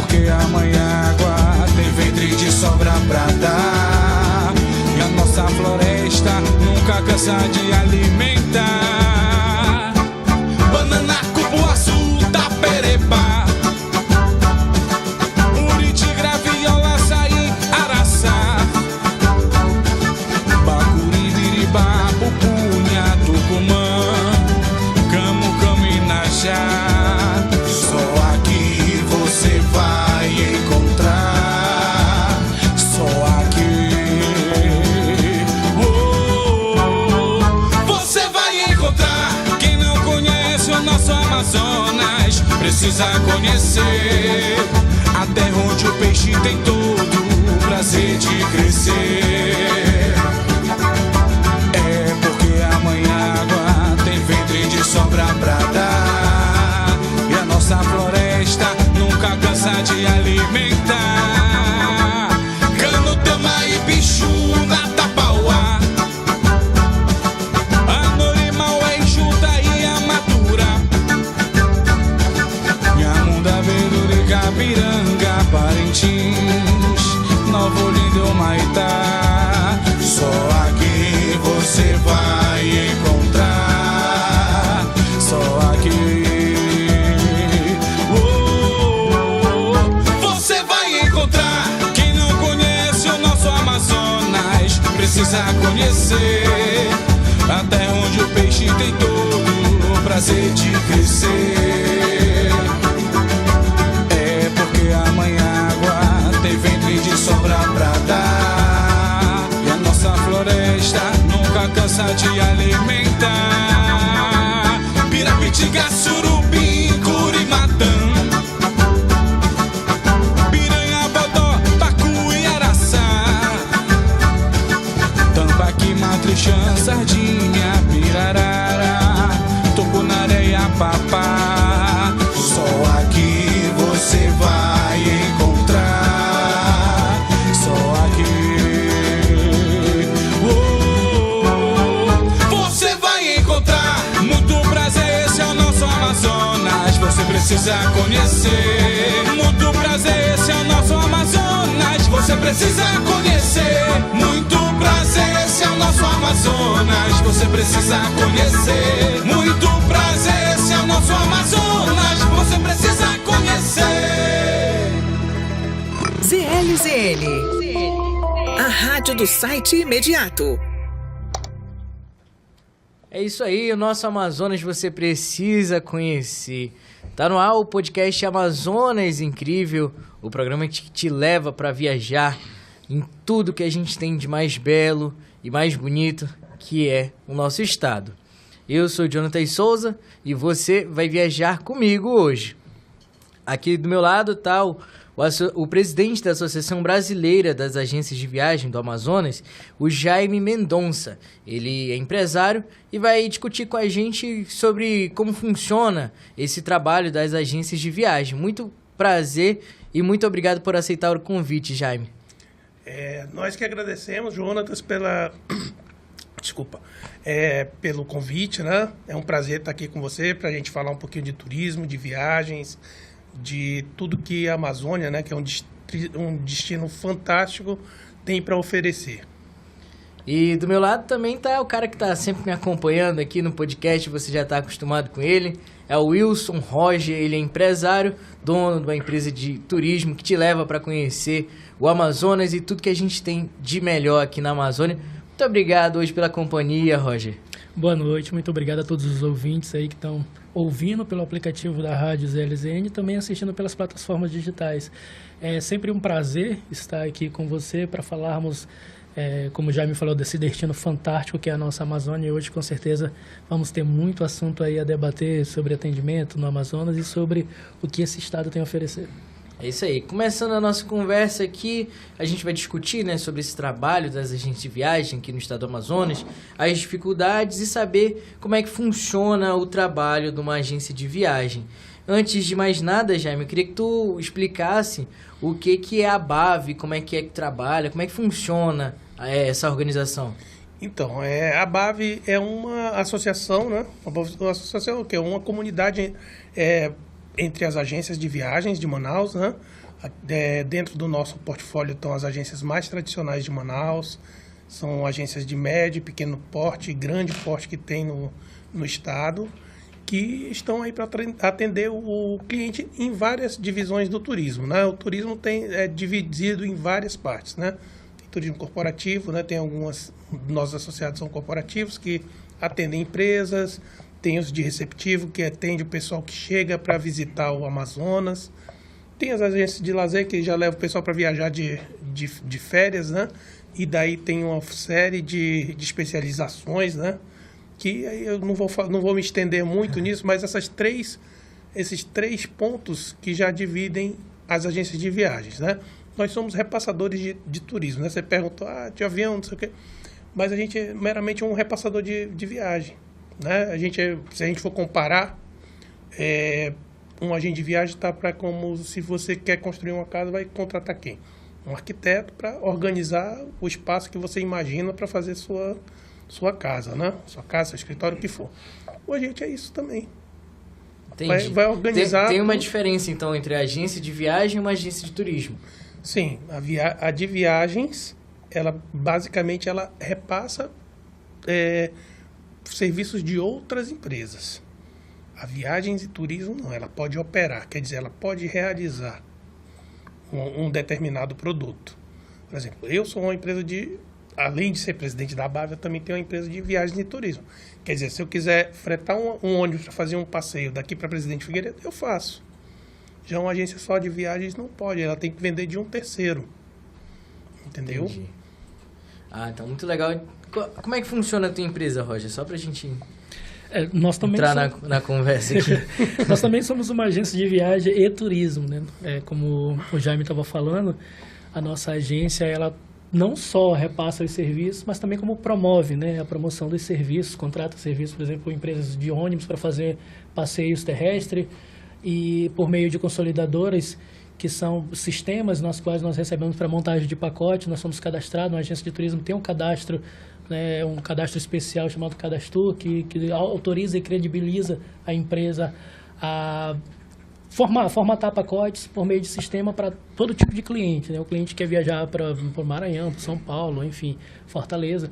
porque amanhã a água tem ventre de sobra pra dar. E a nossa floresta nunca cansa de alimentar. Banana, cupuaçu, tapereba, buriti, graviola, açaí, araçá, bacuri, biribá, pupunha, tucumã, camu, caminajá. Só aqui você vai encontrar, só aqui. Você vai encontrar. Quem não conhece o nosso Amazonas precisa conhecer a terra onde o peixe tem todo o prazer de crescer. É porque amanhã a água tem ventre de sobra pra dar. E a nossa floresta nunca cansa de alimentar. Cano, tama e bicho na tapauá, Anori, Maué, Enxuta e Amadura, Nhamunda, Veruri, Capiranga, Parintins, Novo Olinda, Humaitá. Só aqui você vai encontrar, só aqui. Você vai encontrar. Quem não conhece o nosso Amazonas precisa conhecer a terra onde o peixe tem todo o prazer de crescer. É porque amanhã a água tem ventre de sobra pra dar. E a nossa floresta nunca cansa de alimentar. Pirapitinga, surubim, curimatã, piranha, bodó, pacu e araçá, tambaqui, matrixã, sardinha, pirarara, tucunaré e apapá. Só aqui você vai encontrar, só aqui. Você vai encontrar. Muito prazer, esse é o nosso Amazonas, você precisa conhecer. Muito prazer, esse é o nosso Amazonas, você precisa conhecer. Muito prazer, esse é o nosso Amazonas, você precisa conhecer. Muito prazer, esse é o nosso Amazonas, você precisa conhecer. ZLZL, a rádio do site imediato. É isso aí, o nosso Amazonas você precisa conhecer. Tá no ar o podcast Amazonas Incrível, o programa que te leva para viajar em tudo que a gente tem de mais belo e mais bonito, que é o nosso estado. Eu sou Jonathan Souza e você vai viajar comigo hoje. Aqui do meu lado está o presidente da Associação Brasileira das Agências de Viagem do Amazonas, o Jaime Mendonça. Ele é empresário e vai discutir com a gente sobre como funciona esse trabalho das agências de viagem. Muito prazer e muito obrigado por aceitar o convite, Jaime. Nós que agradecemos, Jonatas, pelo convite, né? É um prazer estar aqui com você para a gente falar um pouquinho de turismo, de viagens, de tudo que a Amazônia, né, que é um destino fantástico, tem para oferecer. E do meu lado também está o cara que está sempre me acompanhando aqui no podcast, você já está acostumado com ele, é o Wilson Roger. Ele é empresário, dono de uma empresa de turismo que te leva para conhecer o Amazonas e tudo que a gente tem de melhor aqui na Amazônia. Muito obrigado hoje pela companhia, Roger. Boa noite, muito obrigado a todos os ouvintes aí que estão ouvindo pelo aplicativo da Rádio ZLZN e também assistindo pelas plataformas digitais. É sempre um prazer estar aqui com você para falarmos, como já me falou, desse destino fantástico que é a nossa Amazônia. E hoje, com certeza, vamos ter muito assunto aí a debater sobre atendimento no Amazonas e sobre o que esse estado tem a oferecer. É isso aí. Começando a nossa conversa aqui, a gente vai discutir, né, sobre esse trabalho das agências de viagem aqui no estado do Amazonas, as dificuldades e saber como é que funciona o trabalho de uma agência de viagem. Antes de mais nada, Jaime, eu queria que tu explicasse o que é a ABAV, como é que trabalha, como é que funciona essa organização. Então, a ABAV é uma associação, né? Uma associação que é uma comunidade entre as agências de viagens de Manaus, né? Dentro do nosso portfólio estão as agências mais tradicionais de Manaus, são agências de médio, pequeno porte e grande porte que tem no estado, que estão aí para atender o cliente em várias divisões do turismo, né? O turismo é dividido em várias partes, né? Tem turismo corporativo, né? Tem algumas, nossos associados são corporativos que atendem empresas, tem os de receptivo que atende o pessoal que chega para visitar o Amazonas, tem as agências de lazer que já levam o pessoal para viajar de férias, né? E daí tem uma série de especializações, né? Que eu não vou me estender muito nisso, mas esses três pontos que já dividem as agências de viagens, né? Nós somos repassadores de turismo, né? Você perguntou, de avião, não sei o quê, mas a gente é meramente um repassador de viagem, né? Se a gente for comparar, um agente de viagem está para como se você quer construir uma casa, vai contratar quem? Um arquiteto para organizar o espaço que você imagina para fazer sua casa, né? Sua casa, seu escritório, o que for. O agente é isso também. Entendi. Vai organizar... Tem uma diferença, então, entre a agência de viagem e uma agência de turismo? Sim. A de viagens, ela basicamente ela repassa serviços de outras empresas. A viagens e turismo não, ela pode operar, quer dizer, ela pode realizar um determinado produto. Por exemplo, eu sou uma empresa além de ser presidente da Bávia, também tenho uma empresa de viagens e turismo. Quer dizer, se eu quiser fretar um ônibus para fazer um passeio daqui para Presidente Figueiredo, eu faço. Já uma agência só de viagens não pode, ela tem que vender de um terceiro. Entendeu? Entendi. Então muito legal. Como é que funciona a tua empresa, Roger? Só para a gente... nós também entrar na conversa aqui. Nós também somos uma agência de viagem e turismo, né? Como o Jaime estava falando, a nossa agência, ela não só repassa os serviços, mas também como promove, né, a promoção dos serviços, contrata serviços, por exemplo, empresas de ônibus para fazer passeios terrestres e por meio de consolidadoras, que são sistemas nos quais nós recebemos para montagem de pacote. Nós somos cadastrados, uma agência de turismo tem um cadastro, né, um cadastro especial chamado Cadastro, que autoriza e credibiliza a empresa a formatar pacotes por meio de sistema para todo tipo de cliente, né? O cliente quer viajar para o Maranhão, para São Paulo, enfim, Fortaleza.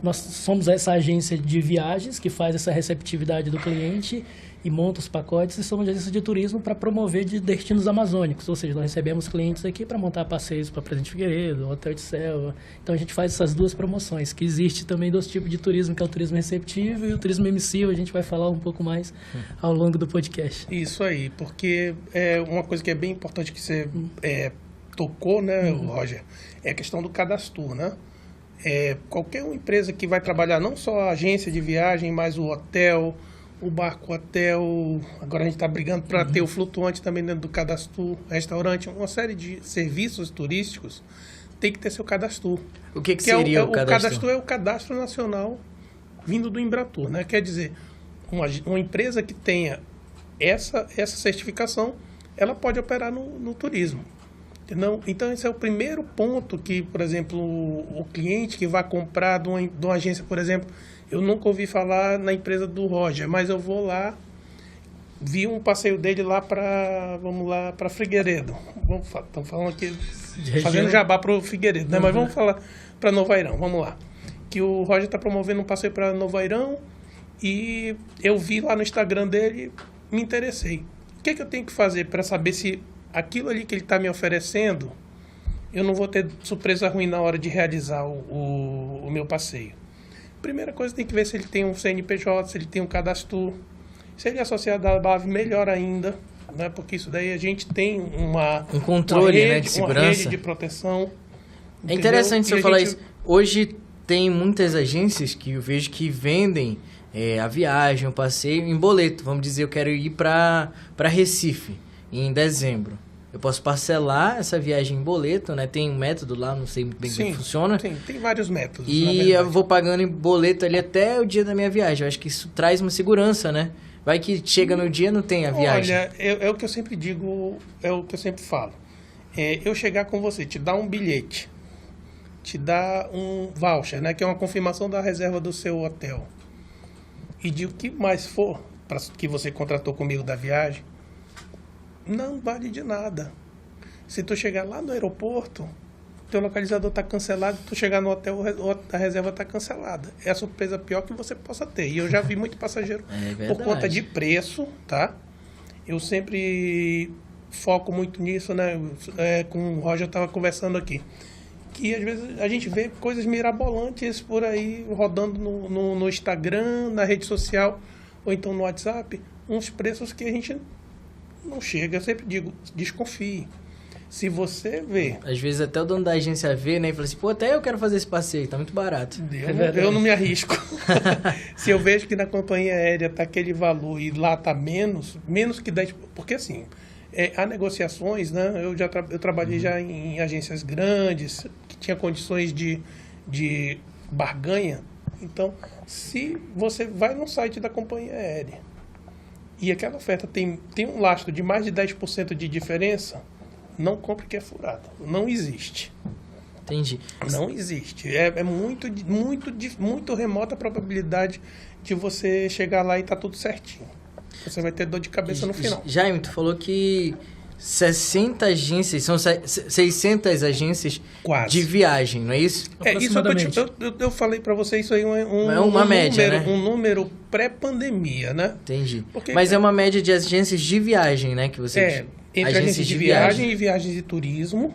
Nós somos essa agência de viagens que faz essa receptividade do cliente e monta os pacotes, e somos agência de turismo para promover de destinos amazônicos, ou seja, nós recebemos clientes aqui para montar passeios para Presidente Figueiredo, Hotel de Selva. Então a gente faz essas duas promoções, que existe também dois tipos de turismo, que é o turismo receptivo e o turismo emissivo. A gente vai falar um pouco mais ao longo do podcast. Isso aí, porque é uma coisa que é bem importante que você tocou, né, Roger, é a questão do cadastro, né? Qualquer uma empresa que vai trabalhar não só a agência de viagem, mas o hotel, o barco hotel, agora a gente está brigando para ter o flutuante também dentro do cadastro, restaurante, uma série de serviços turísticos, tem que ter seu cadastro. O que seria o cadastro? O cadastro é o cadastro nacional vindo do Embratur, né? Quer dizer, uma empresa que tenha essa certificação, ela pode operar no turismo. Entendeu? Então, esse é o primeiro ponto que, por exemplo, o cliente que vai comprar de uma agência, por exemplo, eu nunca ouvi falar na empresa do Roger, mas eu vou lá, vi um passeio dele lá para Figueiredo. Estamos falando aqui, fazendo jabá para o Figueiredo, né? Mas vamos falar para Novairão, vamos lá. Que o Roger está promovendo um passeio para Novairão e eu vi lá no Instagram dele, me interessei. O que eu tenho que fazer para saber se aquilo ali que ele está me oferecendo, eu não vou ter surpresa ruim na hora de realizar o meu passeio? Primeira coisa, tem que ver se ele tem um CNPJ, se ele tem um cadastro. Se ele é associado à BAV, melhor ainda, né? Porque isso daí a gente tem um controle, né, de segurança, uma rede de proteção. É interessante você falar isso. Hoje tem muitas agências que eu vejo que vendem a viagem, o passeio em boleto. Vamos dizer, eu quero ir para Recife em dezembro. Eu posso parcelar essa viagem em boleto, né? Tem um método lá, não sei muito bem como funciona. Tem vários métodos. E eu vou pagando em boleto ali até o dia da minha viagem. Eu acho que isso traz uma segurança, né? Vai que chega no dia e não tem a viagem. Olha, é o que eu sempre digo, é o que eu sempre falo. Eu chegar com você, te dar um bilhete, te dar um voucher, né? Que é uma confirmação da reserva do seu hotel. E de o que mais for, que você contratou comigo da viagem, Não vale de nada. Se tu chegar lá no aeroporto, teu localizador está cancelado, tu chegar no hotel, a reserva está cancelada. É a surpresa pior que você possa ter. E eu já vi muito passageiro por conta de preço, tá? Eu sempre foco muito nisso, né? Com o Roger eu estava conversando aqui. Que às vezes a gente vê coisas mirabolantes por aí rodando no Instagram, na rede social, ou então no WhatsApp, uns preços que a gente não chega. Eu sempre digo, desconfie. Se você vê... Às vezes até o dono da agência vê, né? E fala assim, pô, até eu quero fazer esse passeio, tá muito barato. Eu não me arrisco. Se eu vejo que na companhia aérea tá aquele valor e lá tá menos que 10%. Porque assim, há negociações, né? Eu trabalhei já em agências grandes, que tinha condições de barganha. Então, se você vai no site da companhia aérea e aquela oferta tem um lastro de mais de 10% de diferença... Não compre que é furado. Não existe. Entendi. Não existe. É muito remota a probabilidade de você chegar lá e tá tudo certinho. Você vai ter dor de cabeça no final. Jaime, tu falou que 60 agências, são 600 agências Quase. De viagem, não é isso? Isso eu falei para você, isso aí é uma média, número, né? Um número pré-pandemia, né? Entendi. Porque, mas é uma média de agências de viagem, né? Que você entre agências de viagem e viagens de turismo,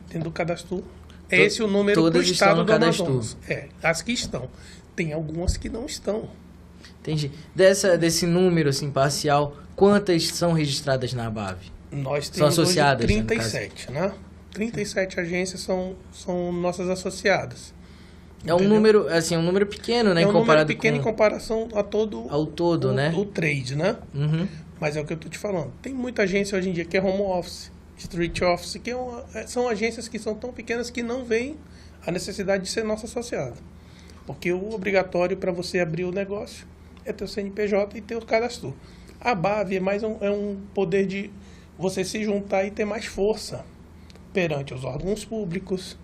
tendo o cadastro. Esse é o número do estado do Amazonas. As que estão. Tem algumas que não estão. Entendi. Desse número assim, parcial, quantas são registradas na ABAV? Nós temos são associadas, 37, né? 37 agências são nossas associadas. É um número, assim, um número pequeno, né? É um número pequeno em comparação ao todo, né? O trade, né? Uhum. Mas é o que eu tô te falando. Tem muita agência hoje em dia que é home office, street office, que são agências que são tão pequenas que não veem a necessidade de ser nosso associado. Porque o obrigatório para você abrir o negócio é ter o CNPJ e ter o cadastro. A ABAV é mais um poder de você se juntar e ter mais força perante os órgãos públicos,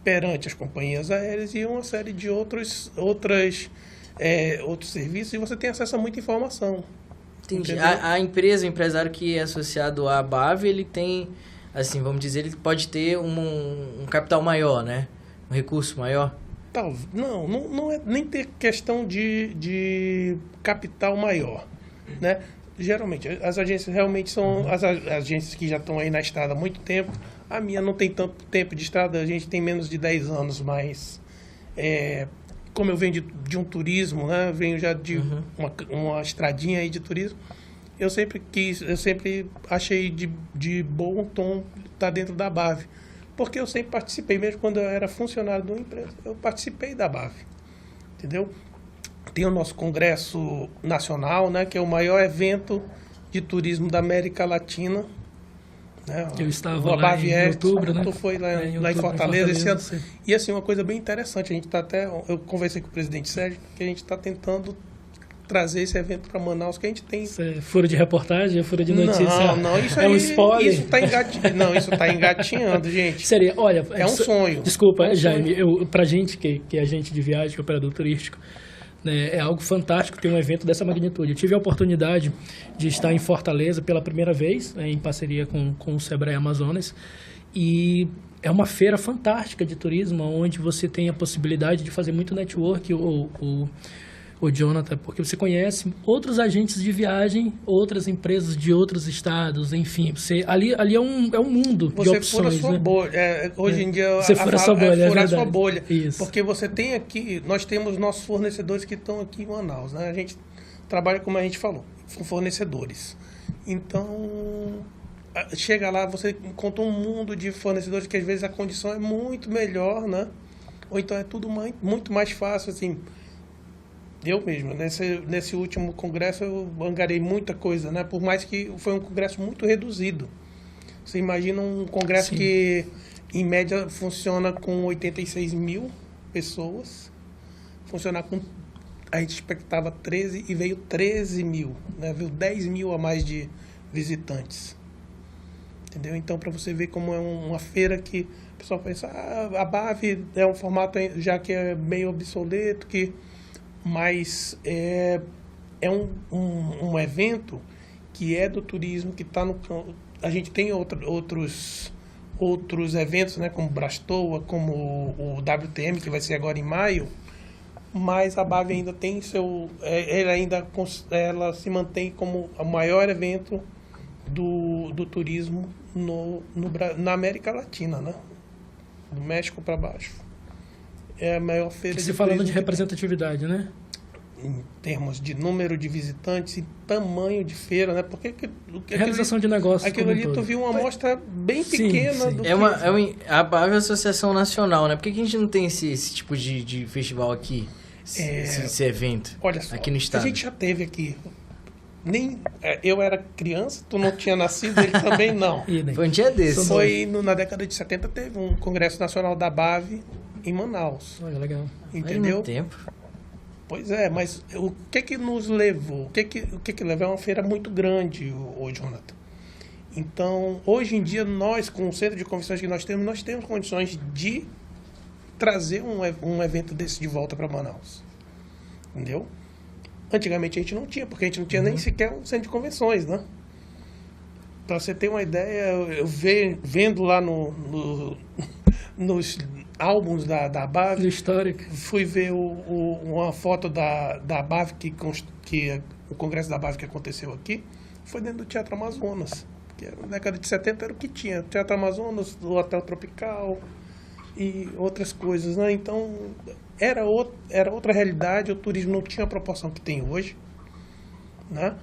perante as companhias aéreas e uma série de outros serviços, e você tem acesso a muita informação. Entendi. A empresa, o empresário que é associado à ABAV, ele tem, assim, vamos dizer, ele pode ter um capital maior, né? Um recurso maior? Não é nem ter questão de capital maior, né? Geralmente, as agências realmente são as agências que já estão aí na estrada há muito tempo. A minha não tem tanto tempo de estrada, a gente tem menos de 10 anos, mas como eu venho de um turismo, né? Venho já de uma estradinha aí de turismo, eu sempre achei de bom tom estar dentro da ABAV, porque eu sempre participei, mesmo quando eu era funcionário de uma empresa, eu participei da ABAV, entendeu? Tem o nosso Congresso Nacional, né, que é o maior evento de turismo da América Latina. Né? Eu estava lá em outubro, né? Tu foi lá em Fortaleza esse ano. Sim. E assim, uma coisa bem interessante, eu conversei com o presidente Sérgio, que a gente está tentando trazer esse evento para Manaus, que a gente tem... Isso é furo de reportagem, furo de notícia? Não, isso é um spoiler? Isso está engatinhando, gente. Seria, olha... É um sonho. Desculpa, Jaime, pra gente que é agente de viagem, que é operador turístico, né, é algo fantástico ter um evento dessa magnitude. Eu tive a oportunidade de estar em Fortaleza pela primeira vez, em parceria com o Sebrae Amazonas, e é uma feira fantástica de turismo, onde você tem a possibilidade de fazer muito network, o Jonathan, porque você conhece outros agentes de viagem, outras empresas de outros estados, enfim, ali é um mundo de opções. Você fura sua né? bolha. Hoje em dia, você fura sua bolha, furar sua bolha. Isso. Porque você tem aqui, nós temos nossos fornecedores que estão aqui em Manaus, né? A gente trabalha, como a gente falou, com fornecedores. Então, chega lá, você encontra um mundo de fornecedores que às vezes a condição é muito melhor, né? Ou então é tudo muito mais fácil, assim. Eu mesmo, nesse último congresso, eu angariei muita coisa, né? Por mais que foi um congresso muito reduzido. Você imagina um congresso Sim. que, em média, funciona com 86 mil pessoas. Funcionar com... A gente expectava 13 e veio 13 mil, né? Veio 10 mil a mais de visitantes. Entendeu? Então, para você ver como é uma feira que o pessoal pensa, a ABAV é um formato já que é meio obsoleto, mas é um evento que é do turismo, que está a gente tem outros eventos, né, como Brastoa, como o WTM, que vai ser agora em maio, mas a BAV ainda tem ela se mantém como o maior evento do turismo na América Latina, né? Do México para baixo. É a maior feira Você falando de representatividade, né? Em termos de número de visitantes e tamanho de feira, né? Porque realização de negócios. Aquilo ali tu viu uma amostra bem pequena. Sim. A BAV é a Associação Nacional, né? Por que a gente não tem esse tipo de festival aqui? Esse evento? Olha só, aqui no estado. A gente já teve aqui. Eu era criança, tu não tinha nascido, ele também não. Foi um dia desse. Na década de 70 teve um Congresso Nacional da BAV em Manaus. Olha, legal. Entendeu? Tempo. Pois é, mas o que nos levou? O que levou? É uma feira muito grande, Jonathan. Então, hoje em dia, nós, com o centro de convenções que nós temos condições de trazer um evento desse de volta para Manaus. Entendeu? Antigamente a gente não tinha, porque a gente não tinha nem sequer um centro de convenções, né? Para você ter uma ideia, eu vendo lá nos álbuns da BAV, histórico, fui ver uma foto da BAV, que o congresso da BAV que aconteceu aqui, foi dentro do Teatro Amazonas. Que na década de 70 era o que tinha. Teatro Amazonas, o Hotel Tropical e outras coisas, né? Então, era outra realidade, o turismo não tinha a proporção que tem hoje, né?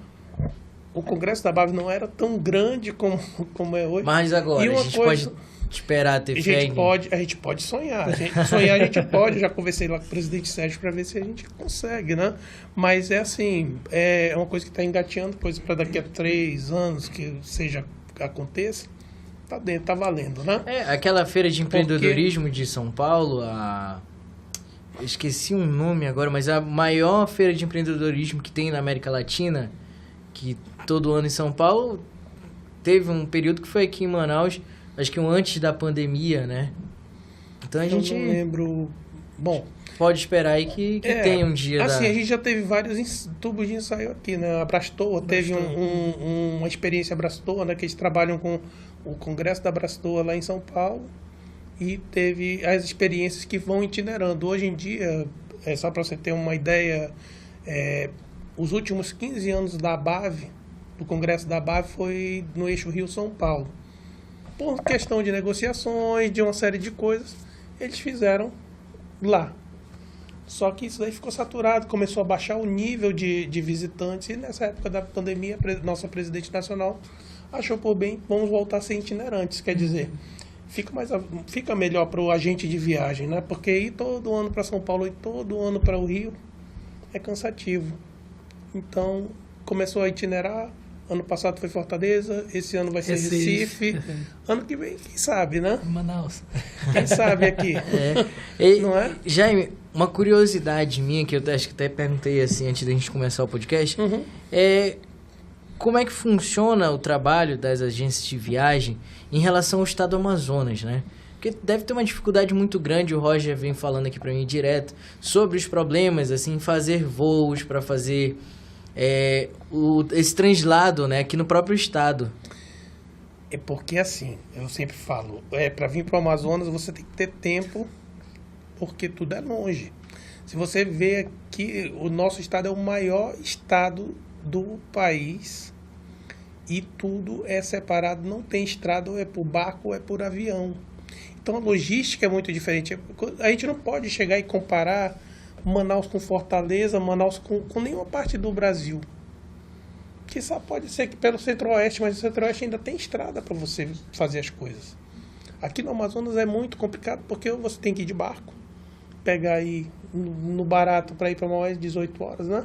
O congresso da BAV não era tão grande como é hoje. Mas agora, a gente pode esperar ter fé? A gente pode sonhar. A gente pode. Já conversei lá com o presidente Sérgio para ver se a gente consegue, né? Mas é assim, é uma coisa que está engateando, coisa para daqui a 3 anos que aconteça. Tá dentro, tá valendo, né? Aquela feira de empreendedorismo de São Paulo, eu esqueci um nome agora, mas a maior feira de empreendedorismo que tem na América Latina, que todo ano em São Paulo, teve um período que foi aqui em Manaus, acho que antes da pandemia, né? Então a gente... Eu não lembro... Bom... Pode esperar aí que tenha um dia assim, a gente já teve vários tubos de ensaio aqui, né? A Brastoa teve uma experiência Brastoa, né? Que eles trabalham com o Congresso da Brastoa lá em São Paulo. E teve as experiências que vão itinerando. Hoje em dia, só para você ter uma ideia, os últimos 15 anos da BAV, do Congresso da BAV, foi no eixo Rio-São Paulo. Por questão de negociações, de uma série de coisas, eles fizeram lá. Só que isso daí ficou saturado, começou a baixar o nível de visitantes, e nessa época da pandemia, nossa presidente nacional achou por bem, vamos voltar a ser itinerantes, quer dizer, fica melhor para o agente de viagem, né? Porque ir todo ano para São Paulo e todo ano para o Rio é cansativo. Então, começou a itinerar, ano passado foi Fortaleza, esse ano vai ser Recife, ano que vem, quem sabe, né? Manaus. Quem sabe aqui, não é? Jaime, uma curiosidade minha, que eu acho que até perguntei assim antes da gente começar o podcast, como é que funciona o trabalho das agências de viagem em relação ao estado do Amazonas, né? Porque deve ter uma dificuldade muito grande, o Roger vem falando aqui para mim direto, sobre os problemas, assim, fazer voos para fazer esse translado, né, aqui no próprio estado. É porque assim, eu sempre falo, para vir para o Amazonas você tem que ter tempo, porque tudo é longe. Se você vê aqui, o nosso estado é o maior estado do país e tudo é separado, não tem estrada, ou é por barco ou é por avião. Então a logística é muito diferente. A gente não pode chegar e comparar Manaus com Fortaleza, Manaus com nenhuma parte do Brasil. Que só pode ser que pelo Centro-Oeste, mas o Centro-Oeste ainda tem estrada para você fazer as coisas. Aqui no Amazonas é muito complicado, porque você tem que ir de barco, pegar aí no barato para ir para Maués 18 horas, né?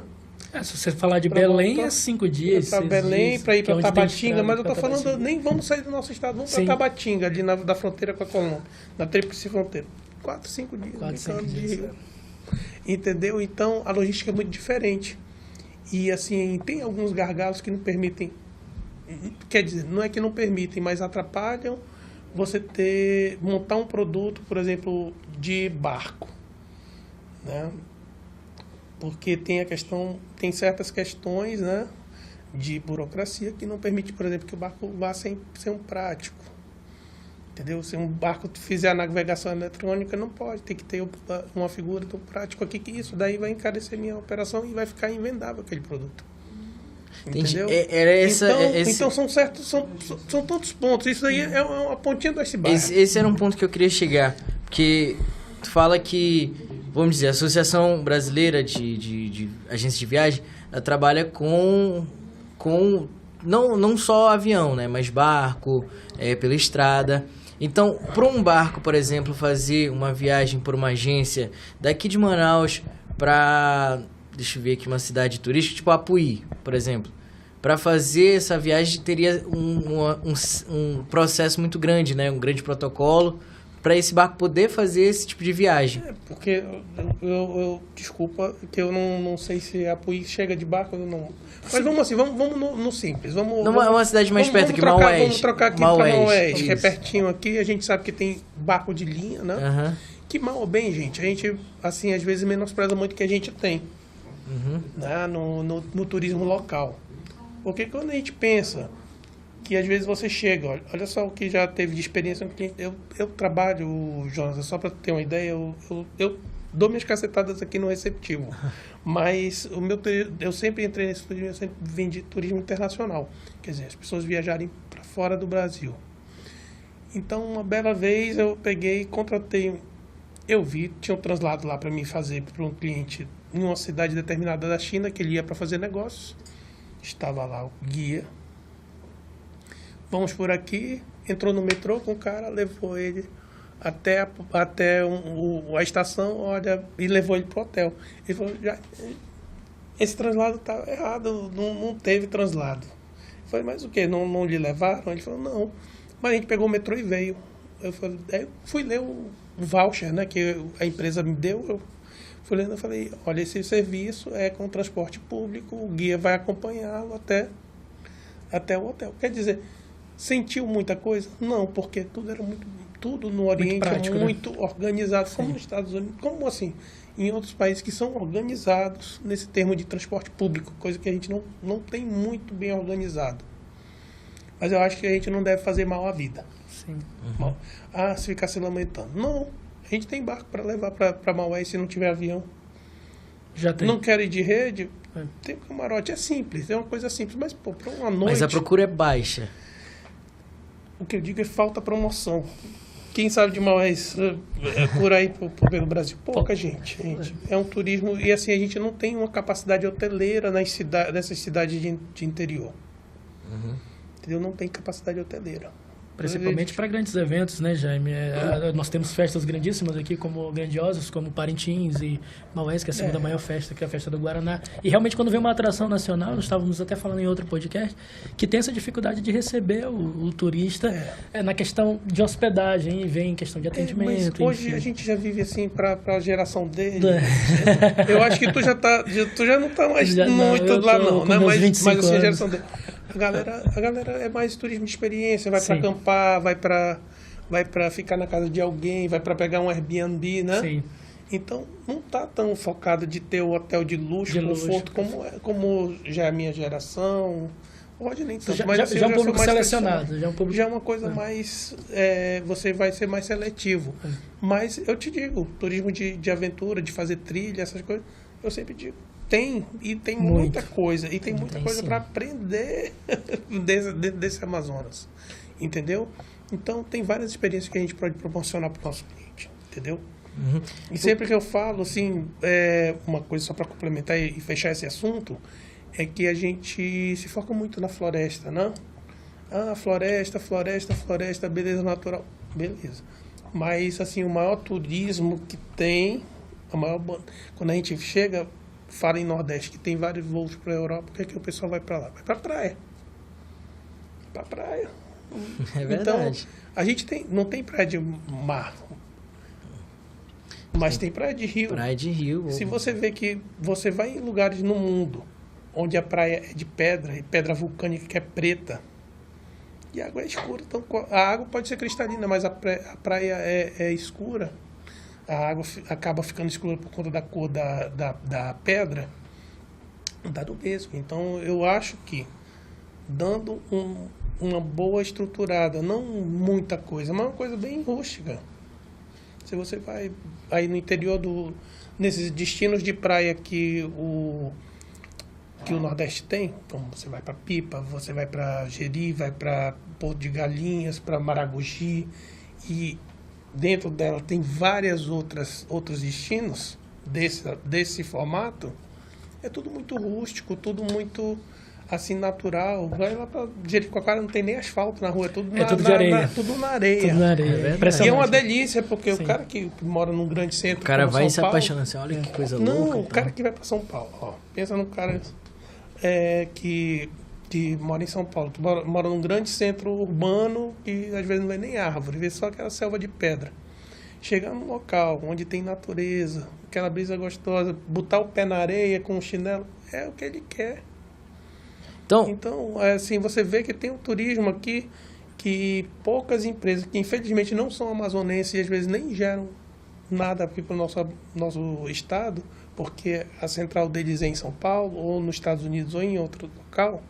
Se você falar de Belém, voltar, é 5 dias. Para Belém, para ir para Tabatinga, mas eu estou falando, Tabatinga. nem vamos sair do nosso estado, vamos para Tabatinga, ali da fronteira com a Colômbia, na tríplice fronteira. 4, 5 dias. 4, 5 dias. Entendeu? Então, a logística é muito diferente. E, assim, tem alguns gargalos que não permitem... Quer dizer, não é que não permitem, mas atrapalham você montar um produto, por exemplo, de barco, né? Porque tem certas questões, né, de burocracia que não permite, por exemplo, que o barco vá sem ser um prático. Entendeu? Se um barco fizer a navegação eletrônica, não pode. Tem que ter uma figura do prático aqui, que isso daí vai encarecer minha operação e vai ficar invendável aquele produto. Entendeu? Então são certos, são tantos pontos. Isso daí é uma pontinha do iceberg. Esse era um ponto que eu queria chegar. Porque tu fala que, vamos dizer, a Associação Brasileira de Agências de Viagem, ela trabalha com não só avião, né? Mas barco, pela estrada. Então, para um barco, por exemplo, fazer uma viagem por uma agência daqui de Manaus para, deixa eu ver aqui, uma cidade turística, tipo Apuí, por exemplo. Para fazer essa viagem teria um processo muito grande, né? Um grande protocolo para esse barco poder fazer esse tipo de viagem. Porque desculpa, que eu não sei se Apuí chega de barco ou não. Mas vamos assim, vamos no simples. É uma cidade mais perto aqui, Maués. Vamos trocar aqui para Maués, que é pertinho aqui. A gente sabe que tem barco de linha, né? Uhum. Que mal ou bem, gente, a gente, assim, às vezes menospreza muito o que a gente tem, né? no turismo local. Porque quando a gente pensa que às vezes você chega, olha só o que já teve de experiência no cliente. Eu trabalho, Jonas, só para ter uma ideia, eu dou minhas cacetadas aqui no receptivo. Mas eu sempre entrei nesse turismo, eu sempre vendi turismo internacional. Quer dizer, as pessoas viajarem para fora do Brasil. Então, uma bela vez eu peguei e contratei, tinha um translado lá para mim fazer para um cliente em uma cidade determinada da China, que ele ia para fazer negócios. Estava lá o guia. Vamos por aqui, entrou no metrô com o cara, levou ele até a estação, olha, e levou ele pro hotel. Ele falou, esse translado tá errado, não teve translado. Eu falei, mas o quê? Não lhe levaram? Ele falou, não. Mas a gente pegou o metrô e veio. Eu fui ler o voucher, né, que a empresa me deu. Eu fui lendo e falei, olha, esse serviço é com transporte público, o guia vai acompanhá-lo até o hotel. Quer dizer, sentiu muita coisa? Não, porque tudo no Oriente muito prático, muito, né? Organizado, como nos Estados Unidos, como assim, em outros países que são organizados nesse termo de transporte público, coisa que a gente não tem muito bem organizado. Mas eu acho que a gente não deve fazer mal à vida. Sim. Mal. Se ficar se lamentando. Não, a gente tem barco para levar para Maués se não tiver avião. Já tem. Não quer ir de rede? Tem camarote, é simples, é uma coisa simples, mas para uma noite... Mas a procura é baixa. O que eu digo é falta promoção. Quem sabe de Maués por aí pelo Brasil? Pouca gente. É um turismo... E assim, a gente não tem uma capacidade hoteleira nessas cidades de interior. Entendeu? Não tem capacidade hoteleira. Principalmente para grandes eventos, né, Jaime? Nós temos festas grandíssimas aqui, grandiosas, como Parintins e Maués, que é a segunda maior festa, que é a festa do Guaraná. E realmente, quando vem uma atração nacional, nós estávamos até falando em outro podcast, que tem essa dificuldade de receber o turista na questão de hospedagem, e vem em questão de atendimento. Mas hoje enfim. A gente já vive assim para a geração dele. Eu acho que tu já não está mais muito lá, não, né? Mas assim, a geração dele. A galera é mais turismo de experiência, vai para acampar, vai para ficar na casa de alguém, vai para pegar um Airbnb, né? Sim. Então, não tá tão focado de ter o hotel de luxo, conforto, como já é a minha geração. Pode nem tanto, mas já é um público selecionado. Já é uma coisa mais... você vai ser mais seletivo. Mas eu te digo, turismo de aventura, de fazer trilha, essas coisas, eu sempre digo. Tem muita coisa. E tem muita coisa para aprender desse Amazonas. Entendeu? Então, tem várias experiências que a gente pode proporcionar para o nosso cliente. Entendeu? E sempre que eu falo, assim, uma coisa só para complementar e fechar esse assunto, é que a gente se foca muito na floresta, né? Floresta, beleza natural. Beleza. Mas, assim, o maior turismo que tem, quando a gente chega... Fala em Nordeste, que tem vários voos para a Europa, por que o pessoal vai para lá? Vai para praia. Para praia. É verdade. Então, a gente não tem praia de mar, mas tem praia de rio. Praia de rio. Se você vê que você vai em lugares no mundo onde a praia é de pedra, e pedra vulcânica que é preta, e a água é escura. Então, a água pode ser cristalina, mas a praia é escura. A água acaba ficando escura por conta da cor da pedra, dá do mesmo. Então, eu acho que dando uma boa estruturada, não muita coisa, mas uma coisa bem rústica. Se você vai aí no interior nesses destinos de praia que o Nordeste tem, então você vai para Pipa, você vai para Jeri, vai para Porto de Galinhas, para Maragogi, e dentro dela tem várias outros destinos desse formato. É tudo muito rústico, tudo muito assim natural. Vai lá para Jericoacoara, não tem nem asfalto na rua, é tudo de areia. tudo na areia. Tudo na areia. E é uma delícia, porque o cara que mora num grande centro, O cara como vai São se Paulo, apaixonando assim, olha que coisa louca. não, o e cara tal. que vai para São Paulo, ó, pensa no cara que mora em São Paulo, que mora num grande centro urbano e às vezes não vê nem árvore, vê só aquela selva de pedra. Chegar num local onde tem natureza, aquela brisa gostosa, botar o pé na areia com o chinelo, é o que ele quer. Então, assim, você vê que tem um turismo aqui que poucas empresas, que infelizmente não são amazonenses e às vezes nem geram nada aqui para o nosso estado, porque a central deles é em São Paulo, ou nos Estados Unidos, ou em outro local,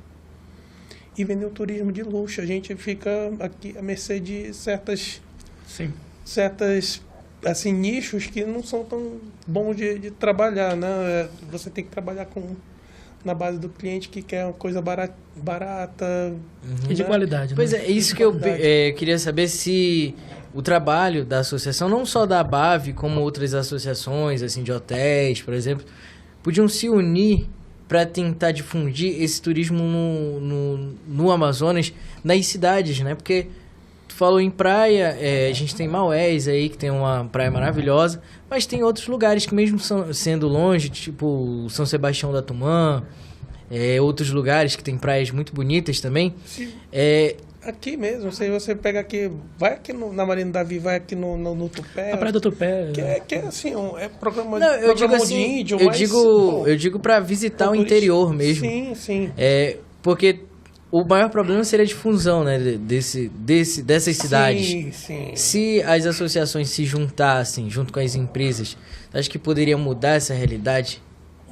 e vender um turismo de luxo. A gente fica aqui à mercê de certas assim, nichos que não são tão bons de trabalhar, né? Você tem que trabalhar na base do cliente que quer uma coisa barata. E de qualidade. Pois né? é, isso que eu queria saber, se o trabalho da associação, não só da ABAV, como outras associações, assim, de hotéis, por exemplo, podiam se unir para tentar difundir esse turismo no Amazonas, nas cidades, né? Porque tu falou em praia, a gente tem Maués aí, que tem uma praia maravilhosa, mas tem outros lugares que mesmo sendo longe, tipo São Sebastião da Tumã, outros lugares que tem praias muito bonitas também. Sim. Aqui mesmo, se você pega aqui, vai aqui na Marina Davi, vai aqui no Tupé. A Praia do Tupé. Que é assim, programa, Não, eu digo de assim, índio, eu digo para visitar o interior mesmo. Sim, sim. Porque o maior problema seria a difusão, né, dessas cidades. Sim, sim. Se as associações se juntassem junto com as empresas, acho que poderia mudar essa realidade?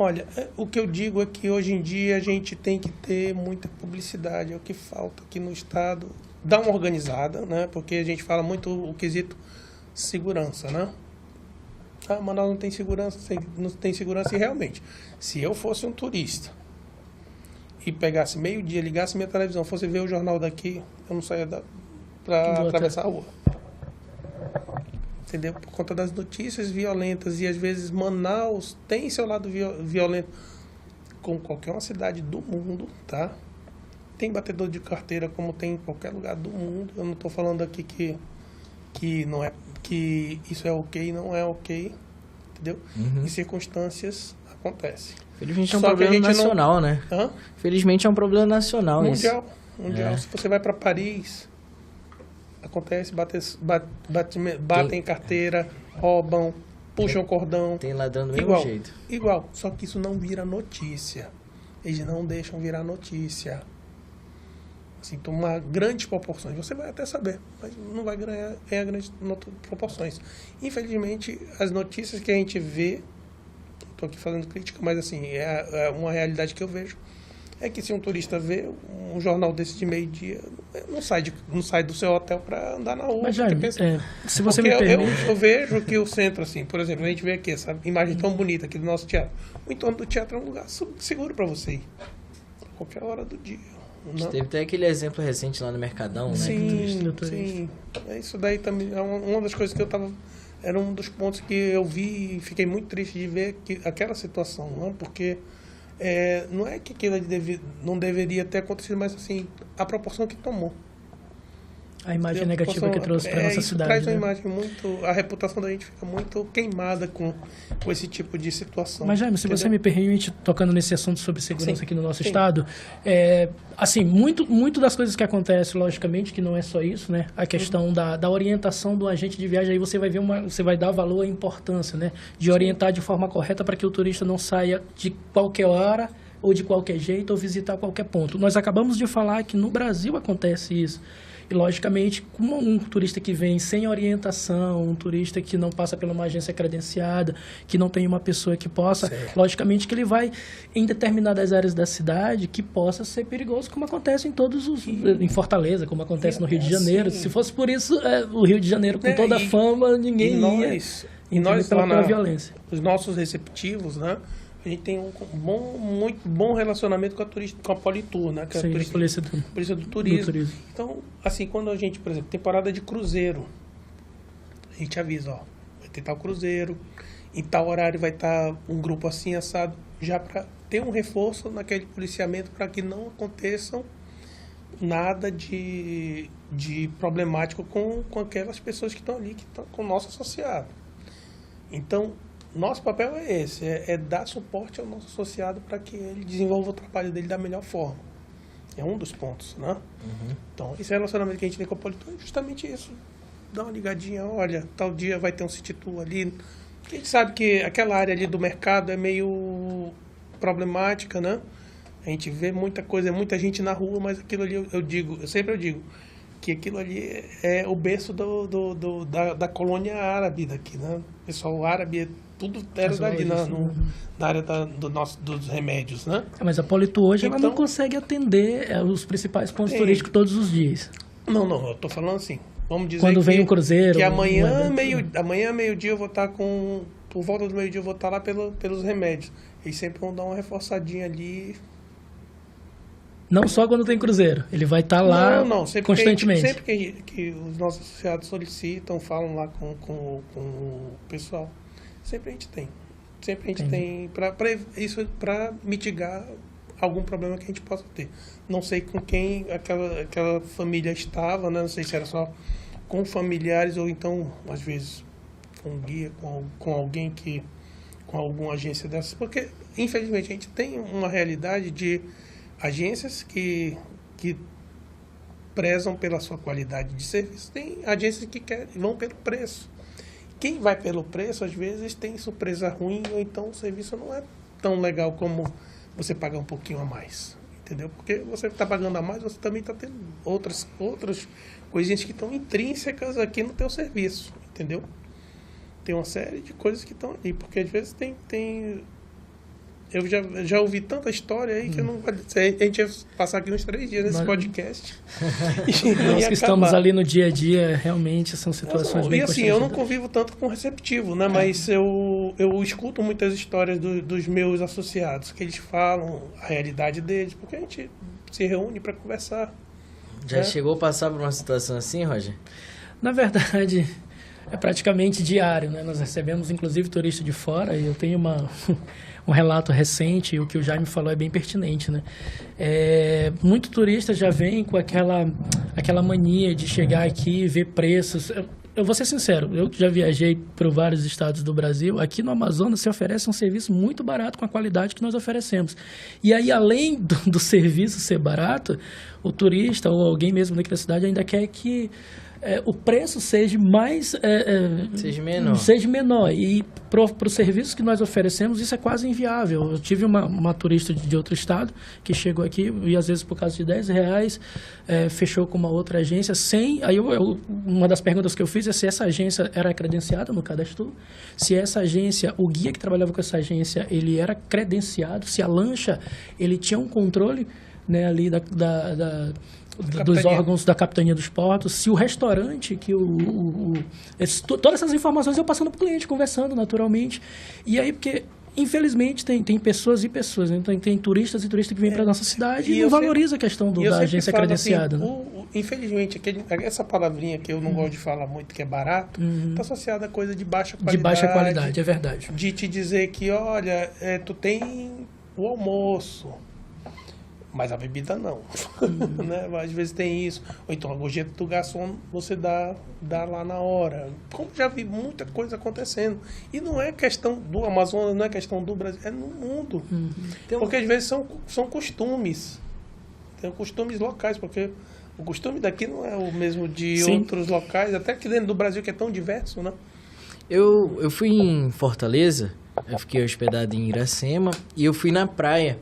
Olha, o que eu digo é que hoje em dia a gente tem que ter muita publicidade, é o que falta aqui no estado. Dar uma organizada, né? Porque a gente fala muito o quesito segurança, né? Ah, Manaus não tem segurança, e realmente, se eu fosse um turista e pegasse meio-dia, ligasse minha televisão, fosse ver o jornal daqui, eu não saía para atravessar a rua. Entendeu? Por conta das notícias violentas, e às vezes Manaus tem seu lado violento, como qualquer uma cidade do mundo, tá? Tem batedor de carteira como tem em qualquer lugar do mundo. Eu não estou falando aqui que não é, que isso é ok, não é ok, entendeu? Uhum. Em circunstâncias acontece. Felizmente é um Só que a problema gente nacional, né? Hã? Felizmente é um problema nacional Mundial. É. Se você vai para Paris, acontece, batem carteira, roubam, puxam cordão. Tem ladrão do mesmo jeito. Igual, só que isso não vira notícia. Eles não deixam virar notícia. Assim, tomar grandes proporções. Você vai até saber, mas não vai ganhar grandes proporções. Infelizmente, as notícias que a gente vê, estou aqui fazendo crítica, mas assim, é uma realidade que eu vejo, é que se um turista vê um jornal desse de meio-dia, não sai do seu hotel para andar na rua. Mas, Jaime, se você porque me permite... eu vejo que o centro, assim, por exemplo, a gente vê aqui essa imagem tão bonita aqui do nosso teatro. O entorno do teatro é um lugar seguro para você ir. A qualquer hora do dia. Teve até aquele exemplo recente lá no Mercadão, né? Sim. Isso daí também é uma das coisas que eu tava... Era um dos pontos que eu vi e fiquei muito triste de ver aquela situação, né? Porque não é que aquilo não deveria ter acontecido, mas assim, a proporção que tomou. A imagem negativa que trouxe para nossa cidade. Traz uma né? imagem muito... A reputação da gente fica muito queimada com esse tipo de situação. Mas, Jaime, se você me permite, tocando nesse assunto sobre segurança aqui no nosso Sim. estado, assim, muito das coisas que acontecem, logicamente, que não é só isso, né? A questão da orientação do agente de viagem, aí você vai ver você vai dar valor à importância, né? De orientar de forma correta para que o turista não saia de qualquer hora ou de qualquer jeito ou visitar qualquer ponto. Nós acabamos de falar que no Brasil acontece isso. E, logicamente, como um turista que vem sem orientação, um turista que não passa por uma agência credenciada, que não tem uma pessoa que possa, logicamente que ele vai em determinadas áreas da cidade que possa ser perigoso, como acontece em Fortaleza, como acontece no Rio de Janeiro. Se fosse por isso, o Rio de Janeiro, com toda a fama, ninguém ia. E nós pela violência. Os nossos receptivos, né? A gente tem muito bom relacionamento com a Politur, né? Que é a polícia do turismo. Então, assim, quando a gente, por exemplo, temporada de cruzeiro, a gente avisa, ó, vai ter tal cruzeiro, em tal horário vai estar um grupo assim assado, já para ter um reforço naquele policiamento para que não aconteçam nada de problemático com aquelas pessoas que estão ali, que estão com o nosso associado. Então, nosso papel é esse, é dar suporte ao nosso associado para que ele desenvolva o trabalho dele da melhor forma. É um dos pontos, né? Então, esse relacionamento que a gente tem com a Politur é justamente isso. Dá uma ligadinha, olha, tal dia vai ter um City Tour ali. A gente sabe que aquela área ali do mercado é meio problemática, né? A gente vê muita coisa, muita gente na rua, mas aquilo ali, eu sempre digo, que aquilo ali é o berço da colônia árabe daqui, né? O pessoal árabe, tudo era dali, na área dos remédios, né? Mas a Politur hoje ela não consegue atender os principais pontos turísticos todos os dias. Não, eu tô falando assim, vamos dizer quando vem um cruzeiro... Que amanhã, meio-dia, eu vou estar com... Por volta do meio-dia, eu vou estar lá pelos remédios. Eles sempre vão dar uma reforçadinha ali... Não só quando tem cruzeiro, ele vai estar lá constantemente. Sempre que os nossos associados solicitam, falam lá com o pessoal, sempre a gente tem. Sempre a gente tem para mitigar algum problema que a gente possa ter. Não sei com quem aquela família estava, né? Não sei se era só com familiares ou então, às vezes, com um guia, com alguém com alguma agência dessas. Porque, infelizmente, a gente tem uma realidade de agências que prezam pela sua qualidade de serviço. Tem agências que vão pelo preço. Quem vai pelo preço, às vezes, tem surpresa ruim, ou então o serviço não é tão legal como você pagar um pouquinho a mais. Entendeu? Porque você está pagando a mais, você também está tendo outras coisinhas que estão intrínsecas aqui no teu serviço. Entendeu? Tem uma série de coisas que estão ali. Porque, às vezes, tem eu já ouvi tanta história aí que eu não... A gente ia passar aqui uns 3 dias nesse podcast. Nós que estamos ali no dia a dia, realmente são situações bem constrangedoras. E assim, eu não convivo tanto com receptivo, né? Mas eu escuto muitas histórias dos meus associados, que eles falam a realidade deles, porque a gente se reúne para conversar. Já chegou a passar por uma situação assim, Roger? Na verdade, é praticamente diário, né? Nós recebemos, inclusive, turista de fora, e eu tenho um relato recente, e o que o Jaime falou é bem pertinente, né? Muito turista já vem com aquela mania de chegar aqui e ver preços. Eu vou ser sincero, eu já viajei por vários estados do Brasil. Aqui no Amazonas se oferece um serviço muito barato com a qualidade que nós oferecemos. E aí, além do serviço ser barato, o turista ou alguém mesmo daqui da cidade ainda quer que o preço seja mais... seja menor. E para os serviços que nós oferecemos, isso é quase inviável. Eu tive uma turista de outro estado que chegou aqui e, às vezes, por causa de R$10, fechou com uma outra agência sem... Aí uma das perguntas que eu fiz é se essa agência era credenciada no cadastro, se essa agência, o guia que trabalhava com essa agência, ele era credenciado, se a lancha, ele tinha um controle, né, ali dos órgãos da Capitania dos Portos, se o restaurante, todas essas informações eu passando para o cliente, conversando naturalmente. E aí, porque, infelizmente, tem pessoas e pessoas, né? Então, tem turistas e turistas que vêm para a nossa cidade e não valoriza a questão da agência credenciada. Assim, né? Infelizmente, essa palavrinha que eu não gosto de falar muito, que é barato, está associada a coisa de baixa qualidade. De baixa qualidade, é verdade. De te dizer que, olha, tu tem o almoço, mas a bebida não. Né? Às vezes tem isso. Ou então a gorjeta do garçom você dá lá na hora. Como já vi muita coisa acontecendo. E não é questão do Amazonas, não é questão do Brasil, é no mundo. Porque às vezes são costumes. Tem costumes locais, porque o costume daqui não é o mesmo de outros locais, até aqui dentro do Brasil, que é tão diverso, né? Eu fui em Fortaleza, eu fiquei hospedado em Iracema, e eu fui na praia.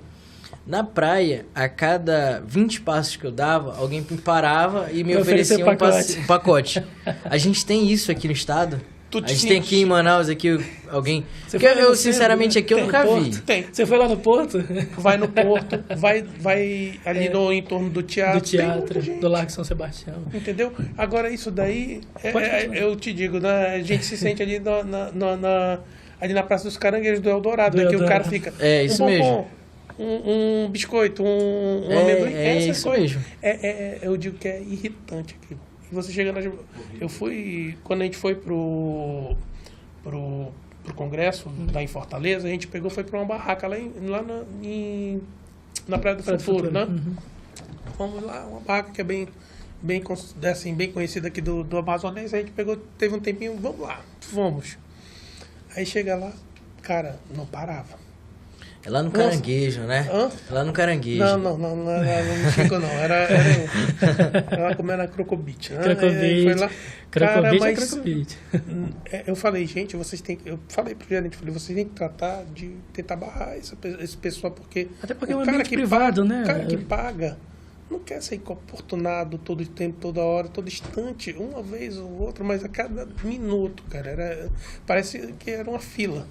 Na praia, a cada 20 passos que eu dava, alguém me parava e me Me oferecia oferecia um pacote. A gente tem isso aqui no estado? A gente tem aqui em Manaus, aqui, alguém... Você Porque foi eu, no sinceramente, centro, aqui eu tem nunca porto? vi. Tem. Você foi lá no Porto? Vai no Porto, vai ali no entorno do teatro. Do tem muita teatro, gente, do Largo São Sebastião. entendeu? Agora, isso daí, Pode continuar. eu te digo, né? A gente se sente ali ali na Praça dos Caranguejos do Eldorado, Do né, que o cara Eldorado. fica... É, isso um mesmo. Um biscoito, um amendoim, É essas isso coisas. mesmo. Eu digo que é irritante aquilo. E você chega na... Eu fui... Quando a gente foi pro congresso, lá em Fortaleza, a gente foi pra uma barraca lá na Praia do Futuro, né? Fomos lá, uma barraca que é bem conhecida aqui do Amazonense. A gente teve um tempinho, vamos lá, fomos. Aí chega lá, cara, não parava. É lá no Nossa. Caranguejo, né? Hã? É lá no Caranguejo. Não era no Chico, não. Era eu. Ela comendo a crocobite. Né? Aí foi lá. Cara, Crocobite é mas crocobite. eu falei, gente, eu falei pro gerente, vocês têm que tratar de tentar barrar esse pessoal, porque Até porque é o um cara ambiente que privado, paga, né? O cara que paga não quer ser importunado todo o tempo, toda hora, todo instante, uma vez ou outra, mas a cada minuto, cara. Parece que era uma fila.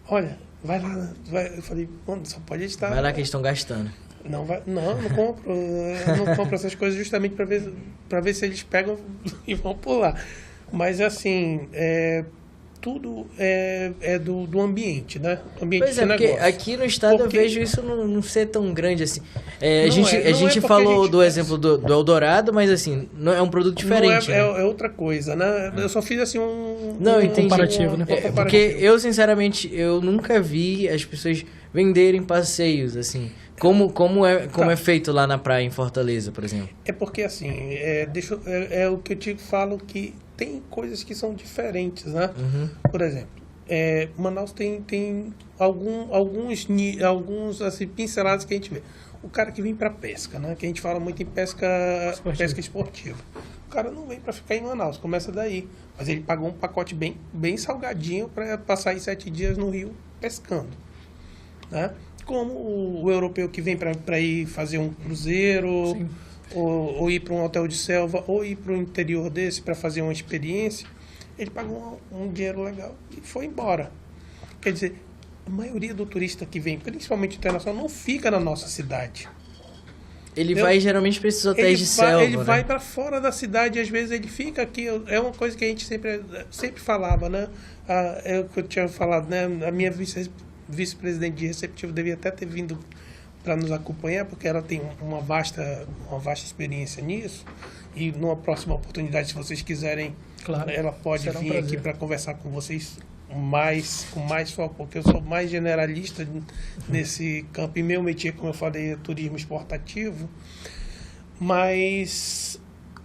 Olha, vai lá. Eu falei, mano, só pode estar... Vai lá que eles estão gastando. Não compro. Eu não compro essas coisas justamente para ver se eles pegam e vão pular. Mas, assim, tudo é do ambiente, né? Do ambiente Pois é, de porque negócio. aqui no estado Porque- eu vejo isso não ser tão grande assim. Não A gente porque falou a gente- do exemplo do Eldorado, mas assim, não é um produto diferente, Não né? é outra coisa, né? Eu só fiz, assim, Não, entendi. comparativo, né? É, porque eu, sinceramente, eu nunca vi as pessoas venderem passeios, assim. Como é feito lá na praia em Fortaleza, por exemplo. É porque, assim, o que eu te falo, que tem coisas que são diferentes, né? Por exemplo, Manaus tem alguns assim, pinceladas que a gente vê. O cara que vem para pesca, né? Que a gente fala muito em pesca esportiva. O cara não vem para ficar em Manaus, começa daí. Mas ele pagou um pacote bem salgadinho para passar aí 7 dias no rio pescando, né? Como o europeu que vem para ir fazer um cruzeiro, ou ir para um hotel de selva, ou ir para o interior desse para fazer uma experiência, ele pagou um dinheiro legal e foi embora. Quer dizer, a maioria do turista que vem, principalmente internacional, não fica na nossa cidade. Ele Eu- vai geralmente para esses hotéis de selva, Ele né? vai para fora da cidade, às vezes ele fica aqui. É uma coisa que a gente sempre falava, né? É o que eu tinha falado, né? A minha vice-presidente de receptivo devia até ter vindo para nos acompanhar, porque ela tem uma vasta experiência nisso. E numa próxima oportunidade, se vocês quiserem, Claro, ela pode será um vir aqui prazer. para conversar com vocês com mais foco, porque eu sou mais generalista nesse campo. E meu métier, como eu falei, é turismo exportativo. Mas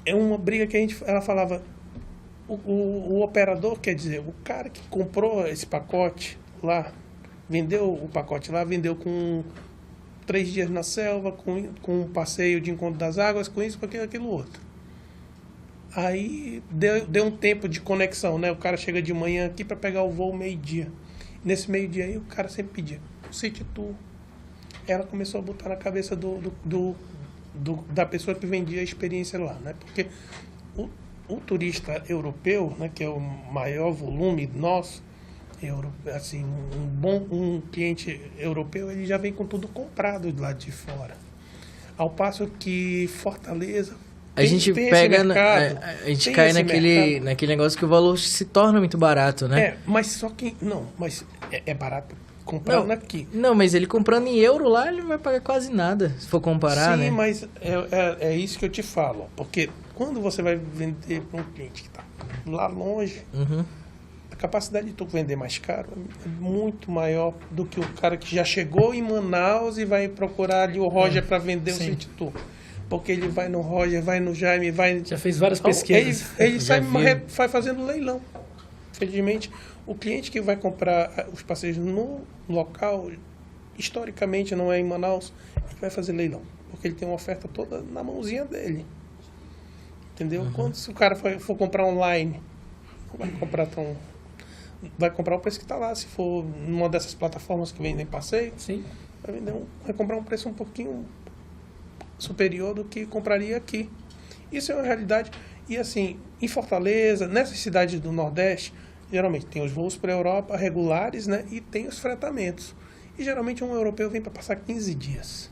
é uma briga que ela falava, o operador, quer dizer, o cara que comprou esse pacote lá, vendeu o pacote lá, vendeu com 3 dias na selva, com um passeio de encontro das águas, com isso, com aquilo outro. Aí deu um tempo de conexão, né? O cara chega de manhã aqui para pegar o voo meio-dia. Nesse meio-dia aí, o cara sempre pedia o City Tour. Ela começou a botar na cabeça da pessoa que vendia a experiência lá, né? Porque o turista europeu, né, que é o maior volume nosso, assim, um cliente europeu, ele já vem com tudo comprado do lado de fora. Ao passo que Fortaleza A gente tem pega, esse mercado, a gente tem cai esse mercado. naquele negócio que o valor se torna muito barato, né? Mas só que mas é barato comprando aqui. Não, mas ele comprando em euro lá, ele não vai pagar quase nada, se for comparar, Sim, né? mas é isso que eu te falo. Porque quando você vai vender para um cliente que está lá longe, a capacidade de tu vender mais caro é muito maior do que o cara que já chegou em Manaus e vai procurar ali o Roger para vender o City Tour. Porque ele vai no Roger, vai no Jaime, Já fez várias Então, pesquisas. Ele Já vai fazendo leilão. Infelizmente, o cliente que vai comprar os passeios no local, historicamente não é em Manaus, ele vai fazer leilão. Porque ele tem uma oferta toda na mãozinha dele. Entendeu? Quando se o cara for comprar online, não vai comprar vai comprar o preço que está lá. Se for numa dessas plataformas que vendem passeio, Sim. vai comprar um preço um pouquinho superior do que compraria aqui. Isso é uma realidade. E assim, em Fortaleza, nessas cidades do Nordeste, geralmente tem os voos para a Europa regulares, né? E tem os fretamentos. E geralmente um europeu vem para passar 15 dias.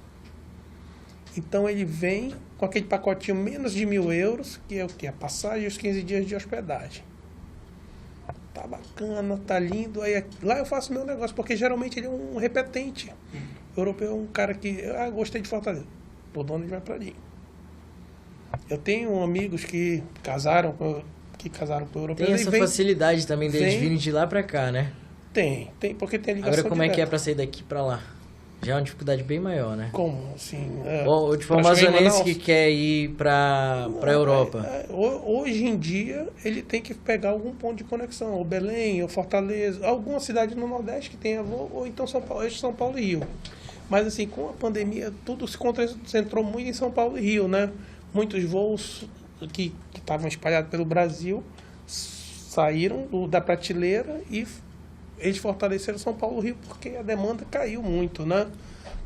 Então ele vem com aquele pacotinho menos de 1.000 euros, que é o quê? A passagem e os 15 dias de hospedagem. Tá bacana, tá lindo. Aí lá eu faço meu negócio, porque geralmente ele é um repetente. O europeu é um cara que, gostei de Fortaleza. Por onde vai para ali. Eu tenho amigos que casaram com europeus. Tem essa facilidade também deles virem de lá para cá, né? Tem, porque tem ligação. Agora, como é que é para sair daqui para lá? Já é uma dificuldade bem maior, né? Como, assim? Bom, tipo, o amazonense que quer ir para a Europa. Hoje em dia, ele tem que pegar algum ponto de conexão. Ou Belém, ou Fortaleza. Alguma cidade no Nordeste que tenha voo, ou então São Paulo e Rio. Mas, assim, com a pandemia, tudo se concentrou muito em São Paulo e Rio, né? Muitos voos que estavam espalhados pelo Brasil saíram da prateleira e eles fortaleceram São Paulo e Rio porque a demanda caiu muito, né?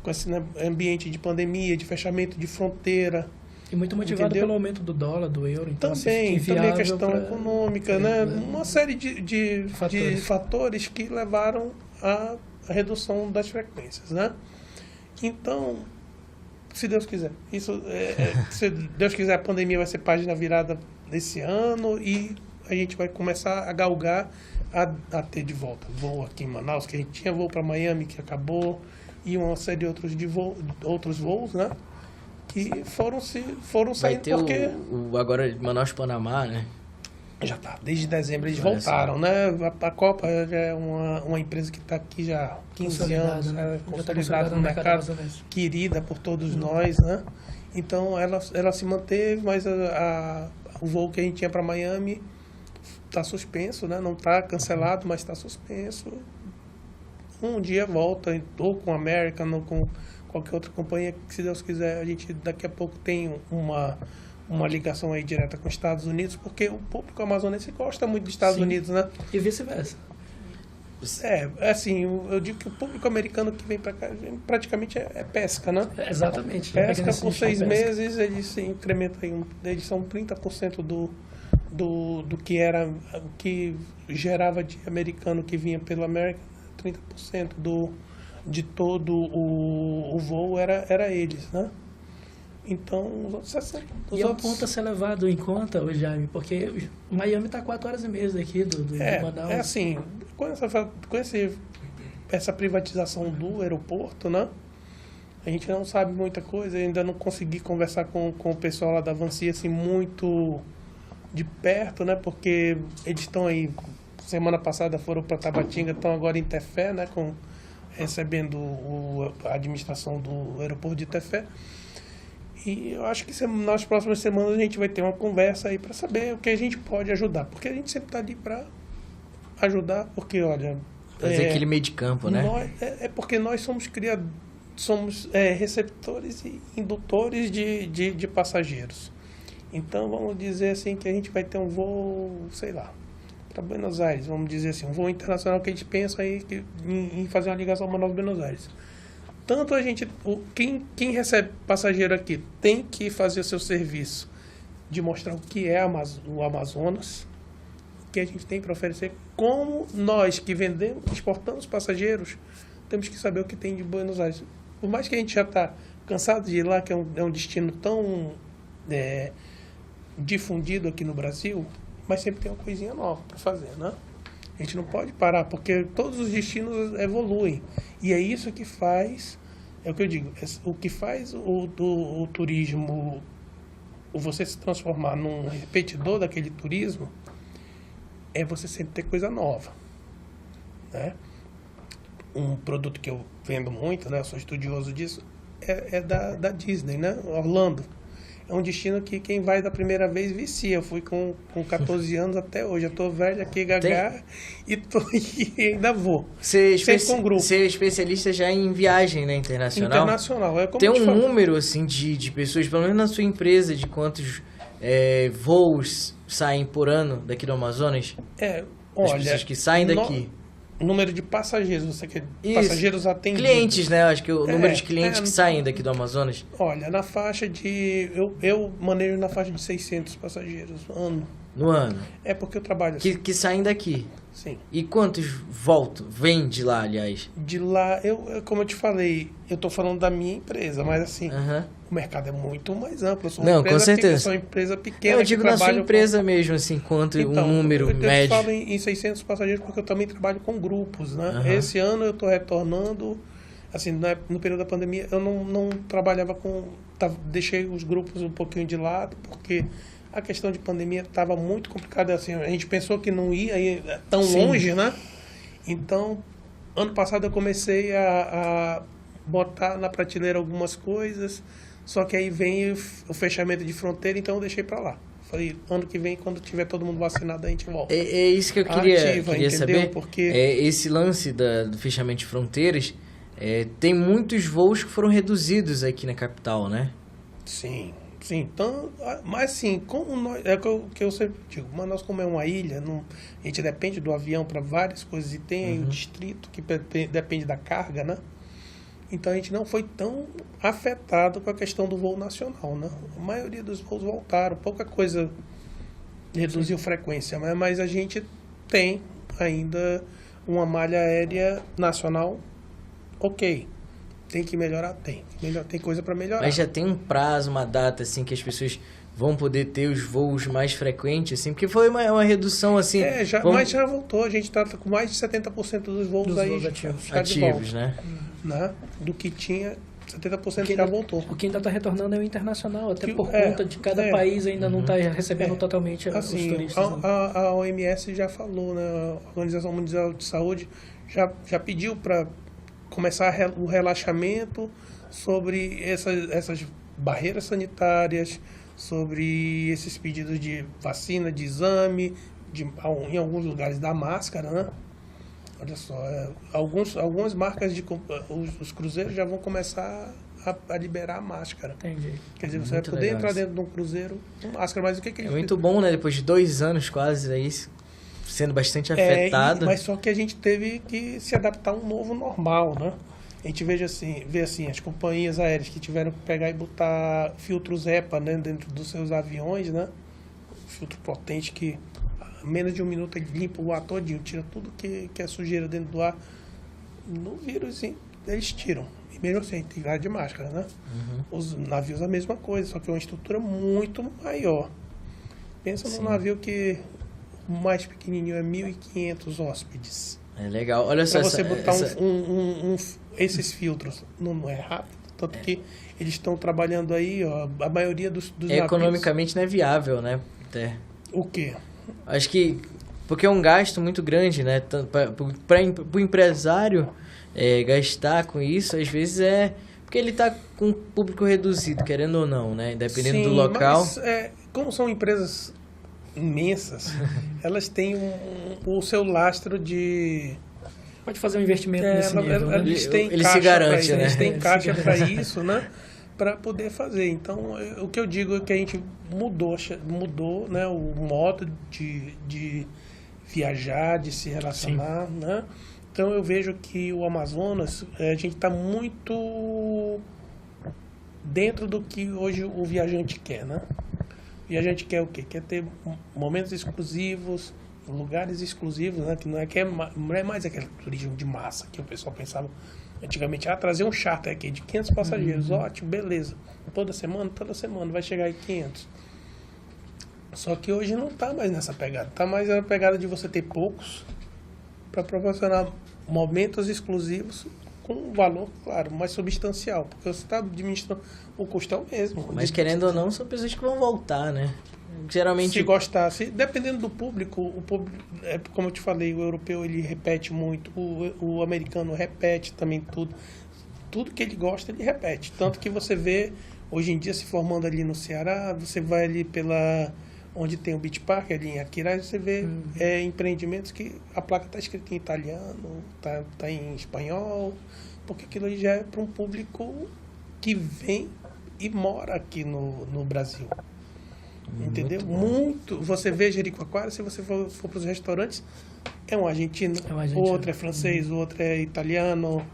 Com esse ambiente de pandemia, de fechamento de fronteira. E muito motivado pelo aumento do dólar, do euro. Então, também a questão econômica, né? Uma série de fatores que levaram à redução das frequências, né? Então, se Deus quiser, se Deus quiser, a pandemia vai ser página virada desse ano e a gente vai começar a galgar a ter de volta voo aqui em Manaus, que a gente tinha voo para Miami, que acabou, e uma série de outros voos, né? Que foram saindo. Vai ter agora Manaus-Panamá, né? Já tá. Desde dezembro eles voltaram, né? A Copa já é uma empresa que está aqui já há 15 anos, né? Consolidada no mercado, querida por todos nós, né? Então ela se manteve, mas o voo que a gente tinha para Miami está suspenso, né? Não está cancelado, mas está suspenso. Um dia volta, ou com a American, ou com qualquer outra companhia, que se Deus quiser, a gente daqui a pouco tem uma ligação aí direta com os Estados Unidos, porque o público amazonense gosta muito dos Estados Unidos, né? E vice-versa. Assim, eu digo que o público americano que vem para cá praticamente é pesca, né? Exatamente. Pesca por 6 meses, eles se incrementam aí, eles são 30% do que era, o que gerava de americano que vinha pelo América, 30% de todo o voo era eles, né? Então, os outros 60%. E é um ponto a ser levado em conta, Jaime, porque Miami está 4 horas e meia daqui do Manaus. É assim, com essa privatização do aeroporto, né? A gente não sabe muita coisa, ainda não consegui conversar com o pessoal lá da Avancia assim, muito de perto, né? Porque eles estão aí, semana passada foram para Tabatinga, estão agora em Tefé, né? Recebendo a administração do aeroporto de Tefé. E eu acho que nas próximas semanas a gente vai ter uma conversa aí para saber o que a gente pode ajudar. Porque a gente sempre está ali para ajudar, porque, olha... Fazer aquele meio de campo, né? Porque nós somos somos receptores e indutores de passageiros. Então, vamos dizer assim que a gente vai ter um voo, sei lá, para Buenos Aires, vamos dizer assim, um voo internacional que a gente pensa aí em fazer uma ligação Manaus-Buenos Aires. Tanto a gente, quem recebe passageiro aqui tem que fazer o seu serviço de mostrar o que é o Amazonas, o que a gente tem para oferecer, como nós que vendemos, exportamos passageiros, temos que saber o que tem de Buenos Aires. Por mais que a gente já está cansado de ir lá, que é um destino tão difundido aqui no Brasil, mas sempre tem uma coisinha nova para fazer, né? A gente não pode parar, porque todos os destinos evoluem. E é isso que faz, é o que eu digo, o que faz o turismo, você se transformar num repetidor daquele turismo, é você sempre ter coisa nova, né? Um produto que eu vendo muito, né? Eu sou estudioso disso, é da Disney, né? Orlando. É um destino que quem vai da primeira vez vicia. Eu fui com 14 anos até hoje. Eu tô velho aqui, gaga, e ainda vou. Sempre com grupo. Você é especialista já em viagem, né? Internacional? Internacional. É como tem um número, assim, de pessoas, pelo menos na sua empresa, de quantos voos saem por ano daqui do Amazonas? Olha... As pessoas que saem daqui. Número de passageiros, você quer Isso. passageiros atendidos. Clientes, né? Acho que o número de clientes é, que saem daqui do Amazonas. Olha, na faixa de... Eu manejo na faixa de 600 passageiros ano. No ano. É porque eu trabalho assim. Que saem daqui. Sim. E quantos voltam? Vêm de lá, aliás? De lá, como eu te falei, eu tô falando da minha empresa, mas assim, Aham. o mercado é muito mais amplo. Eu sou Não, com certeza. Eu sou uma empresa pequena. Eu digo que na sua trabalha empresa mesmo, assim, quanto Então, um número eu médio. falo em 600 passageiros porque eu também trabalho com grupos, né? Aham. Esse ano eu tô retornando, assim, no período da pandemia, eu não trabalhava com... deixei os grupos um pouquinho de lado, porque a questão de pandemia estava muito complicada. Assim, a gente pensou que não ia ir tão longe, né? Então, ano passado eu comecei a botar na prateleira algumas coisas, só que aí vem o fechamento de fronteira, então eu deixei para lá. Falei, ano que vem, quando tiver todo mundo vacinado, a gente volta. É isso que eu queria entendeu? saber. Porque... Esse lance do fechamento de fronteiras, tem muitos voos que foram reduzidos aqui na capital, né? Sim. Então, mas assim, como nós, que eu sempre digo, mas nós como é uma ilha, a gente depende do avião para várias coisas e tem aí o distrito que depende da carga, né? Então a gente não foi tão afetado com a questão do voo nacional, né? A maioria dos voos voltaram, pouca coisa reduziu frequência, mas a gente tem ainda uma malha aérea nacional, ok. Tem que melhorar? Tem coisa para melhorar. Mas já tem um prazo, uma data, assim, que as pessoas vão poder ter os voos mais frequentes, assim? Porque foi uma redução, assim... Mas já voltou. A gente está com mais de 70% dos voos aí ativos, né? Do que tinha, 70% já voltou. O que ainda está retornando é o internacional, até por conta de cada país ainda não está recebendo totalmente os turistas. A OMS já falou, né? A Organização Mundial de Saúde já pediu para começar o relaxamento sobre essas barreiras sanitárias, sobre esses pedidos de vacina, de exame, em alguns lugares da máscara, né? Olha só, algumas marcas os cruzeiros já vão começar a liberar a máscara. Entendi. Quer dizer, você vai poder entrar dentro de um cruzeiro com máscara, mas o que ele... É muito bom, né? Depois de 2 anos quase, aí, sendo bastante afetado. Mas só que a gente teve que se adaptar a um novo normal, né? A gente vê assim, as companhias aéreas que tiveram que pegar e botar filtros EPA, né, dentro dos seus aviões, né? Filtro potente que menos de 1 minuto ele limpa o ar todinho, tira tudo que é sujeira dentro do ar. No vírus, sim, eles tiram. E mesmo assim, tem que ir de máscara, né? Os navios a mesma coisa, só que é uma estrutura muito maior. Pensa num navio que o mais pequenininho é 1.500 hóspedes. É legal. Olha só... Para você botar esses filtros, não é rápido. Tanto que eles estão trabalhando aí, ó, a maioria dos navios... Economicamente não é viável, né? O quê? Acho que... Porque é um gasto muito grande, né? Para o empresário gastar com isso, às vezes porque ele está com um público reduzido, querendo ou não, né? Dependendo do local. Mas, como são empresas imensas, elas têm o seu lastro de... Pode fazer um investimento nesse nível, né? Ele se garante, né? Eles têm caixa para isso, né? Para poder fazer. Então, o que eu digo é que a gente mudou, né? O modo de viajar, de se relacionar, né? Então, eu vejo que o Amazonas, a gente está muito dentro do que hoje o viajante quer, né? O viajante quer o quê? Quer ter momentos exclusivos, lugares exclusivos, né? Que não é mais aquele turismo de massa que o pessoal pensava antigamente. Trazer um charter aqui de 500 passageiros, ótimo, beleza. Toda semana vai chegar aí 500. Só que hoje não está mais nessa pegada. Está mais na pegada de você ter poucos para proporcionar momentos exclusivos com um valor, claro, mais substancial. Porque você está administrando, o custo é o mesmo. Mas querendo ou não, são pessoas que vão voltar, né? Geralmente... Se gostar, dependendo do público, o público, como eu te falei, o europeu ele repete muito, o americano repete também tudo. Tudo que ele gosta, ele repete. Tanto que você vê, hoje em dia, se formando ali no Ceará, você vai ali onde tem o Beach Park, ali em Aquiraz, você vê empreendimentos que a placa está escrita em italiano, tá em espanhol, porque aquilo ali já é para um público que vem e mora aqui no Brasil. Entendeu? Muito. Você vê Jericoacoara, se você for para os restaurantes, é um argentino, É um argentino. outro é francês, outro é italiano.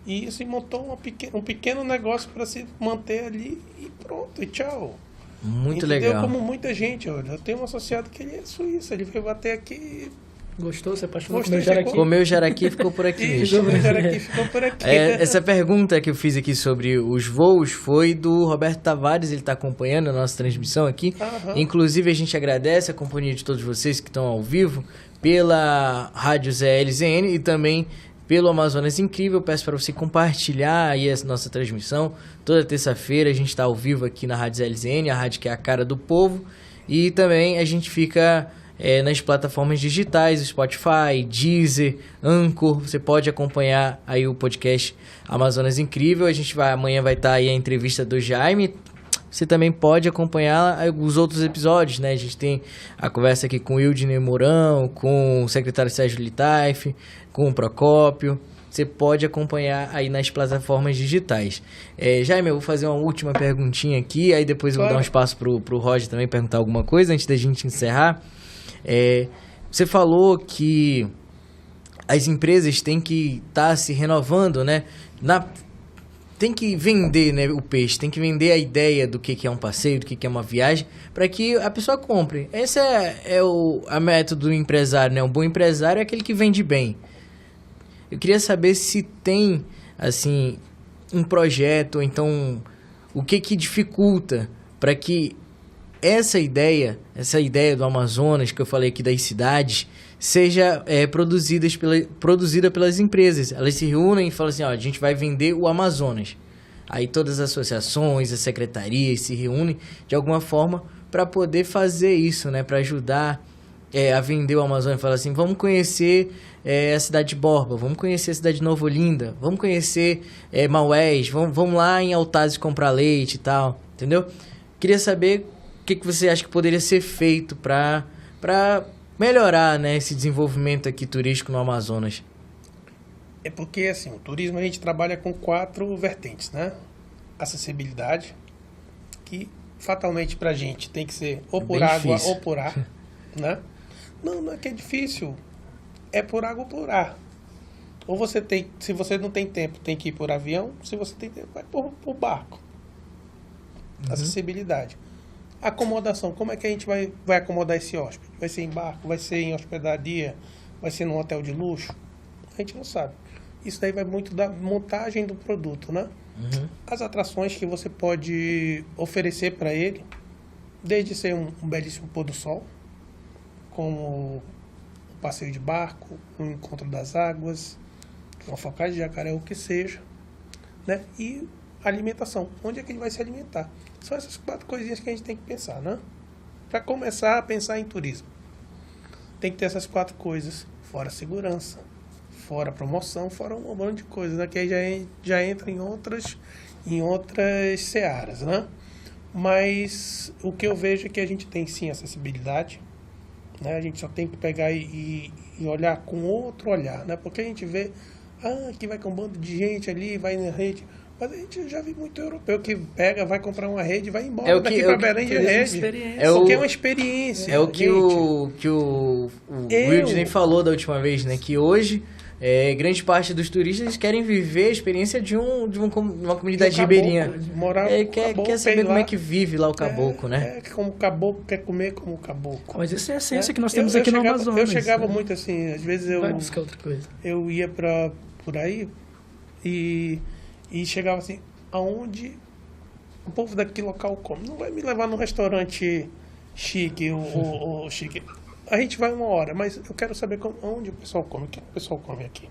E assim, montou um pequeno negócio para se manter ali e pronto, e tchau. Muito Entendeu? legal. Como muita gente, olha. Eu tenho um associado que ele é suíço, ele veio bater aqui. Gostou? Se apaixonou Gostei, por meu jaraqui? Comeu jaraqui e ficou por aqui E mesmo. aqui, ficou por aqui. Essa pergunta que eu fiz aqui sobre os voos foi do Roberto Tavares, ele está acompanhando a nossa transmissão aqui. Aham. Inclusive, a gente agradece a companhia de todos vocês que estão ao vivo pela Rádio ZLZN e também pelo Amazonas Incrível. Peço para você compartilhar aí a nossa transmissão. Toda terça-feira a gente está ao vivo aqui na Rádio ZLZN, a rádio que é a cara do povo. E também a gente fica nas plataformas digitais, Spotify, Deezer, Anchor. Você pode acompanhar aí o podcast Amazonas Incrível. Amanhã vai estar aí a entrevista do Jaime. Você também pode acompanhar os outros episódios, né? A gente tem a conversa aqui com o Wildner Mourão, com o secretário Sérgio Litaif, com o Procópio. Você pode acompanhar aí nas plataformas digitais. Jaime, eu vou fazer uma última perguntinha aqui, aí depois eu vou dar um espaço pro Roger também perguntar alguma coisa antes da gente encerrar. Você falou que as empresas têm que estar se renovando, né? Tem que vender, né, o peixe, tem que vender a ideia do que é um passeio, do que é uma viagem, para que a pessoa compre. Esse é a método do empresário, né? Um bom empresário é aquele que vende bem. Eu queria saber se tem, assim, um projeto, ou então, o que dificulta para que essa ideia do Amazonas, que eu falei aqui das cidades, seja produzida pelas empresas. Elas se reúnem e falam assim, a gente vai vender o Amazonas. Aí todas as associações, as secretarias se reúnem de alguma forma para poder fazer isso, né? Para ajudar a vender o Amazonas. Fala assim, vamos conhecer a cidade de Borba, vamos conhecer a cidade de Nova Olinda, vamos conhecer Maués, vamos lá em Altazes comprar leite e tal, entendeu? Queria saber o que você acha que poderia ser feito para melhorar, né, esse desenvolvimento aqui turístico no Amazonas. É porque, assim, o turismo a gente trabalha com 4 vertentes, né? Acessibilidade, que fatalmente pra gente tem que ser ou por bem água difícil. ou por ar, né? Não é que é difícil, é por água ou por ar. Ou se você não tem tempo, tem que ir por avião, se você tem tempo, vai por barco. Acessibilidade. Acomodação, como é que a gente vai acomodar esse hóspede? Vai ser em barco, vai ser em hospedaria, vai ser num hotel de luxo? A gente não sabe. Isso daí vai muito da montagem do produto, né? As atrações que você pode oferecer para ele, desde ser um belíssimo pôr do sol, como um passeio de barco, um encontro das águas, uma focada de jacaré, o que seja, né? E alimentação, onde é que ele vai se alimentar? São essas 4 coisinhas que a gente tem que pensar, né? Para começar a pensar em turismo, tem que ter essas 4 coisas, fora segurança, fora promoção, fora um monte de coisas, né? Que aí já entra em outras searas, né? Mas o que eu vejo é que a gente tem sim acessibilidade, né? A gente só tem que pegar e olhar com outro olhar, né? Porque a gente vê, que vai com um bando de gente ali, vai na rede. Mas a gente já viu muito europeu que pega, vai comprar uma rede e vai embora daqui para Belém de rede. Porque é uma experiência. É o que o Wildner falou da última vez, né? Que hoje, grande parte dos turistas querem viver a experiência de uma comunidade ribeirinha. Quer saber como é que vive lá o caboclo, né? Como o caboclo, quer comer como o caboclo. Mas isso é a essência que nós temos aqui no Amazonas. Eu chegava muito assim, às vezes Vai buscar outra coisa. Eu ia por aí e chegava assim, aonde o povo daquele local come. Não vai me levar num restaurante chique ou chique. A gente vai 1 hora, mas eu quero saber onde o pessoal come. O que o pessoal come aqui?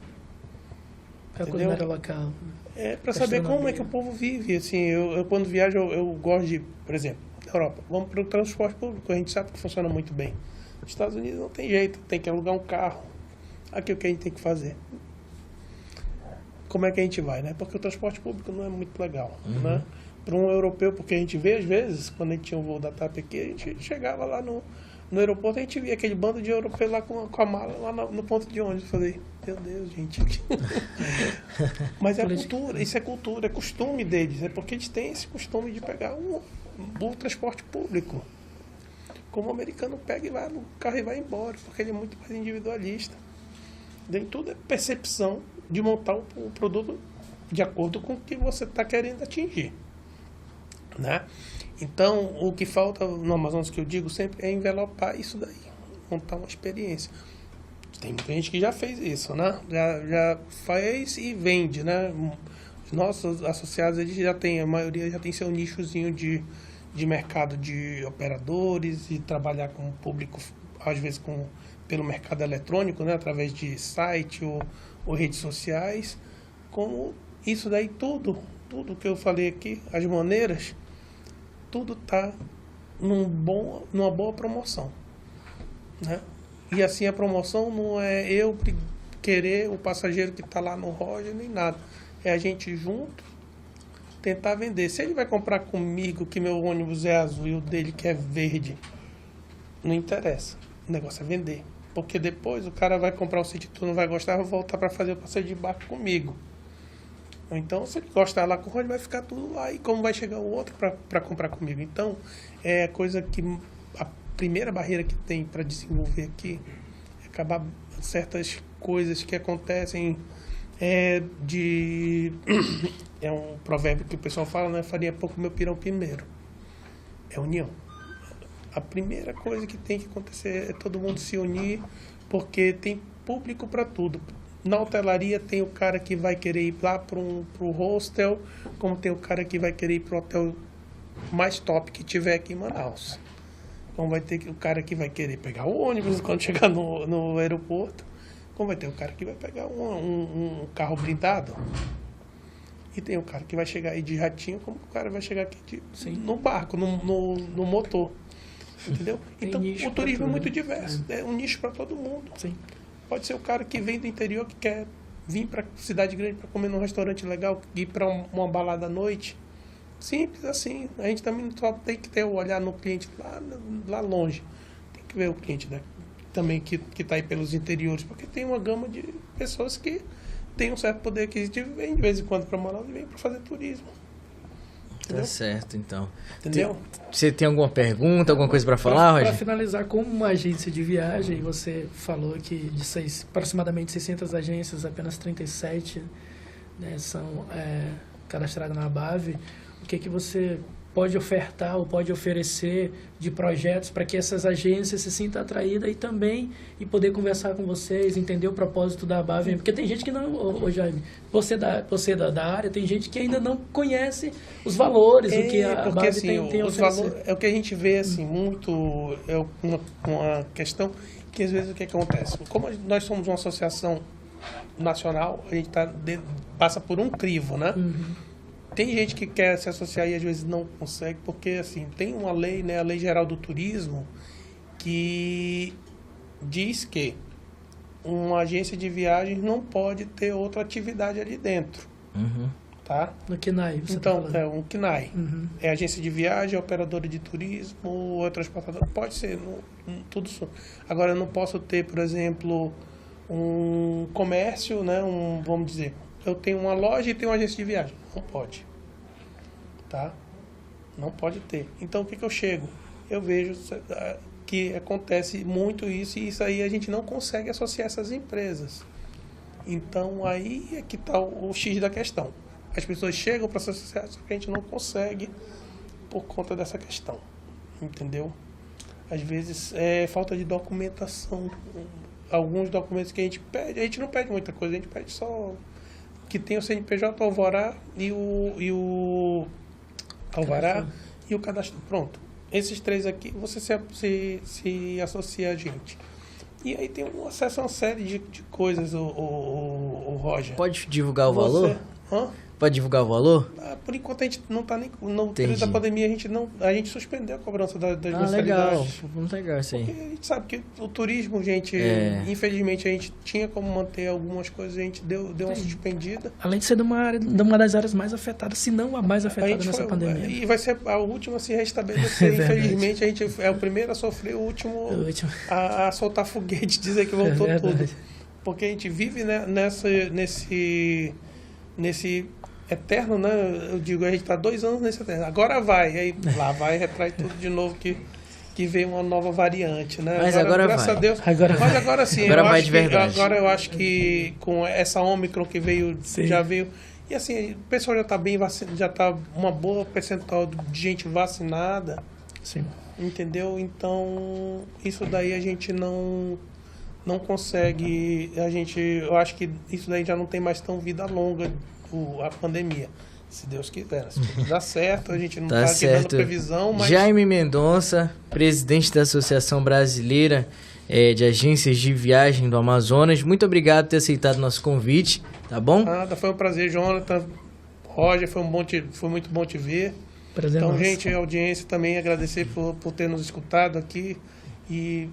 É a culinária local. Para saber como é que o povo vive. Assim, eu quando viajo, eu gosto de, por exemplo, na Europa, vamos para o transporte público. A gente sabe que funciona muito bem. Nos Estados Unidos não tem jeito, tem que alugar um carro. Aqui o que a gente tem que fazer? Como é que a gente vai, né? Porque o transporte público não é muito legal, né? Para um europeu, porque a gente vê, às vezes, quando a gente tinha o voo da TAP aqui, a gente chegava lá no aeroporto, a gente via aquele bando de europeu lá com a mala, lá no ponto de ônibus. Eu falei, meu Deus, gente. Mas é cultura, isso é cultura, é costume deles, é porque eles têm esse costume de pegar um transporte público. Como o americano pega e vai no carro e vai embora, porque ele é muito mais individualista. Nem tudo é percepção de montar o produto de acordo com o que você está querendo atingir, né? Então, o que falta no Amazonas, que eu digo sempre, é envelopar isso daí, montar uma experiência. Tem muita gente que já fez isso, né? Já faz e vende, né? Nossos associados, eles já têm, a maioria já tem seu nichozinho de mercado de operadores e trabalhar com o público, às vezes pelo mercado eletrônico, né? Através de site ou redes sociais. Como isso daí, tudo que eu falei aqui, as maneiras, tudo está numa boa promoção, né? E assim, a promoção não é eu querer o passageiro que está lá no Roger, nem nada. É a gente junto tentar vender. Se ele vai comprar comigo que meu ônibus é azul e o dele que é verde, não interessa. O negócio é vender. Porque depois o cara vai comprar o sítio, tu não vai gostar, vai voltar para fazer o passeio de barco comigo. Então, se ele gostar lá com o Roger, vai ficar tudo lá. E como vai chegar o outro para comprar comigo? Então, é coisa que... A primeira barreira que tem para desenvolver aqui é acabar certas coisas que acontecem... É um provérbio que o pessoal fala, né? Faria pouco meu pirão primeiro. É união. A primeira coisa que tem que acontecer é todo mundo se unir, porque tem público para tudo. Na hotelaria tem o cara que vai querer ir lá para o hostel, como tem o cara que vai querer ir para o hotel mais top que tiver aqui em Manaus. Então vai ter o cara que vai querer pegar o ônibus quando chegar no aeroporto. Como vai ter o cara que vai pegar um carro blindado. E tem o cara que vai chegar aí de jatinho, como o cara vai chegar aqui no barco, no motor. Entendeu? Então, o turismo é muito diverso. É um nicho para todo mundo. Sim. Pode ser o cara que vem do interior, que quer vir para cidade grande para comer num restaurante legal, ir para uma balada à noite. Simples assim. A gente também só tem que ter o olhar no cliente lá longe. Tem que ver o cliente, né? Também que está aí pelos interiores, porque tem uma gama de pessoas que têm um certo poder aquisitivo e vêm de vez em quando para Manaus e vêm para fazer turismo. Entendeu? Tá certo, então. Entendeu? Você tem alguma pergunta, alguma coisa para falar, Roger? Para finalizar, como uma agência de viagem, você falou que de aproximadamente 600 agências, apenas 37 né, são cadastradas na ABAV. O que você pode ofertar ou pode oferecer de projetos para que essas agências se sintam atraídas e poder conversar com vocês, entender o propósito da ABAV? Porque tem gente que não, Jaime, você da área, tem gente que ainda não conhece os valores, o que a ABAV assim, tem a oferecer. Valores, é o que a gente vê assim, muito, é uma questão que às vezes o que acontece? Como nós somos uma associação nacional, a gente passa por um crivo, né? Uhum. Tem gente que quer se associar e às vezes não consegue, porque assim, tem uma lei, né, a Lei Geral do Turismo, que diz que uma agência de viagens não pode ter outra atividade ali dentro. Uhum. Tá? No KNAI, você então, tá falando. é um KNAI. Uhum. É agência de viagem, operadora de turismo, ou transportadora. Pode ser, tudo isso. Agora, eu não posso ter, por exemplo, um comércio, né, vamos dizer, eu tenho uma loja e tenho uma agência de viagem. Não pode. Tá? Não pode ter. Então, o que eu chego? Eu vejo que acontece muito isso, e isso aí a gente não consegue associar essas empresas. Então, aí é que está o X da questão. As pessoas chegam para se associar, só que a gente não consegue por conta dessa questão. Entendeu? Às vezes, é falta de documentação. Alguns documentos que a gente não pede muita coisa, a gente pede só que tem o CNPJ, o alvará e o alvará e o cadastro. Pronto. Esses três aqui, você se associa a gente. E aí tem acesso a uma série de coisas, o Roger. Pode divulgar o valor? Pode divulgar o valor? Por enquanto a gente não está nem... No período da pandemia a gente suspendeu a cobrança das mensalidades. Legal. Muito legal isso aí. Porque a gente sabe que o turismo, gente, infelizmente a gente tinha como manter algumas coisas, a gente deu uma suspendida. Além de ser de uma das áreas mais afetadas, se não a mais afetada nessa pandemia. E vai ser a última a se restabelecer. Infelizmente a gente é o primeiro a sofrer, o último a soltar foguete, dizer que voltou tudo. Porque a gente vive, né, nesse eterno, né? Eu digo, a gente está 2 anos nesse eterno. Agora vai, aí lá vai, retrai tudo de novo que que veio uma nova variante, né? Mas agora graças vai. a Deus. Agora mas vai. agora sim, Agora vai de verdade. Agora eu acho que com essa Ômicron que veio, Sim. já veio. E assim, o pessoal já está bem vacinado, já está uma boa percentual de gente vacinada, Sim. entendeu? Então, isso daí a gente não consegue. Eu acho que isso daí já não tem mais tão vida longa, a pandemia. Se Deus quiser, se tudo dá certo, a gente não Tá está aqui dando certo. previsão, mas Jaime Mendonça, presidente da Associação Brasileira de Agências de Viagem do Amazonas, muito obrigado por ter aceitado nosso convite, tá bom? nada, foi um prazer, Jonathan. Roger, foi muito bom te ver. Prazer Então, nosso. gente, a audiência também agradecer por ter nos escutado aqui. E,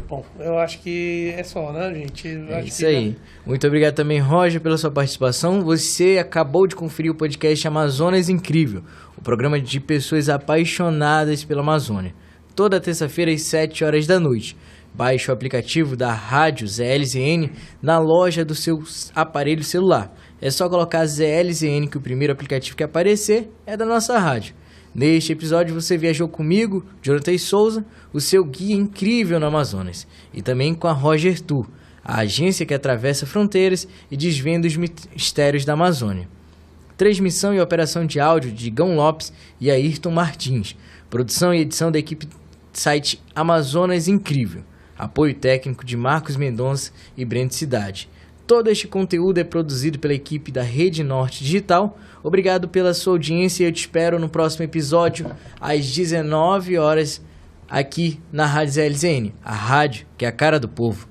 bom, eu acho que é só, né, gente? Eu É acho isso que aí. Muito obrigado também, Roger, pela sua participação. Você acabou de conferir o podcast Amazonas Incrível, o programa de pessoas apaixonadas pela Amazônia. Toda terça-feira às 7 horas da noite. Baixe o aplicativo da Rádio ZLZN na loja do seu aparelho celular. É só colocar ZLZN que o primeiro aplicativo que aparecer é da nossa rádio. Neste episódio você viajou comigo, Jonathan Souza, o seu guia incrível no Amazonas. E também com a Roger Tour, a agência que atravessa fronteiras e desvenda os mistérios da Amazônia. Transmissão e operação de áudio de Gão Lopes e Ayrton Martins. Produção e edição da equipe site Amazonas Incrível. Apoio técnico de Marcos Mendonça e Brent Cidade. Todo este conteúdo é produzido pela equipe da Rede Norte Digital. Obrigado pela sua audiência e eu te espero no próximo episódio às 19 horas aqui na Rádio ZLZN, a rádio que é a cara do povo.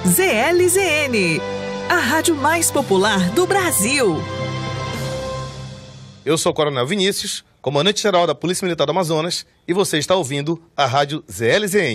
ZLZN, a rádio mais popular do Brasil. Eu sou o Coronel Vinícius, comandante-geral da Polícia Militar do Amazonas, e você está ouvindo a Rádio ZLZN.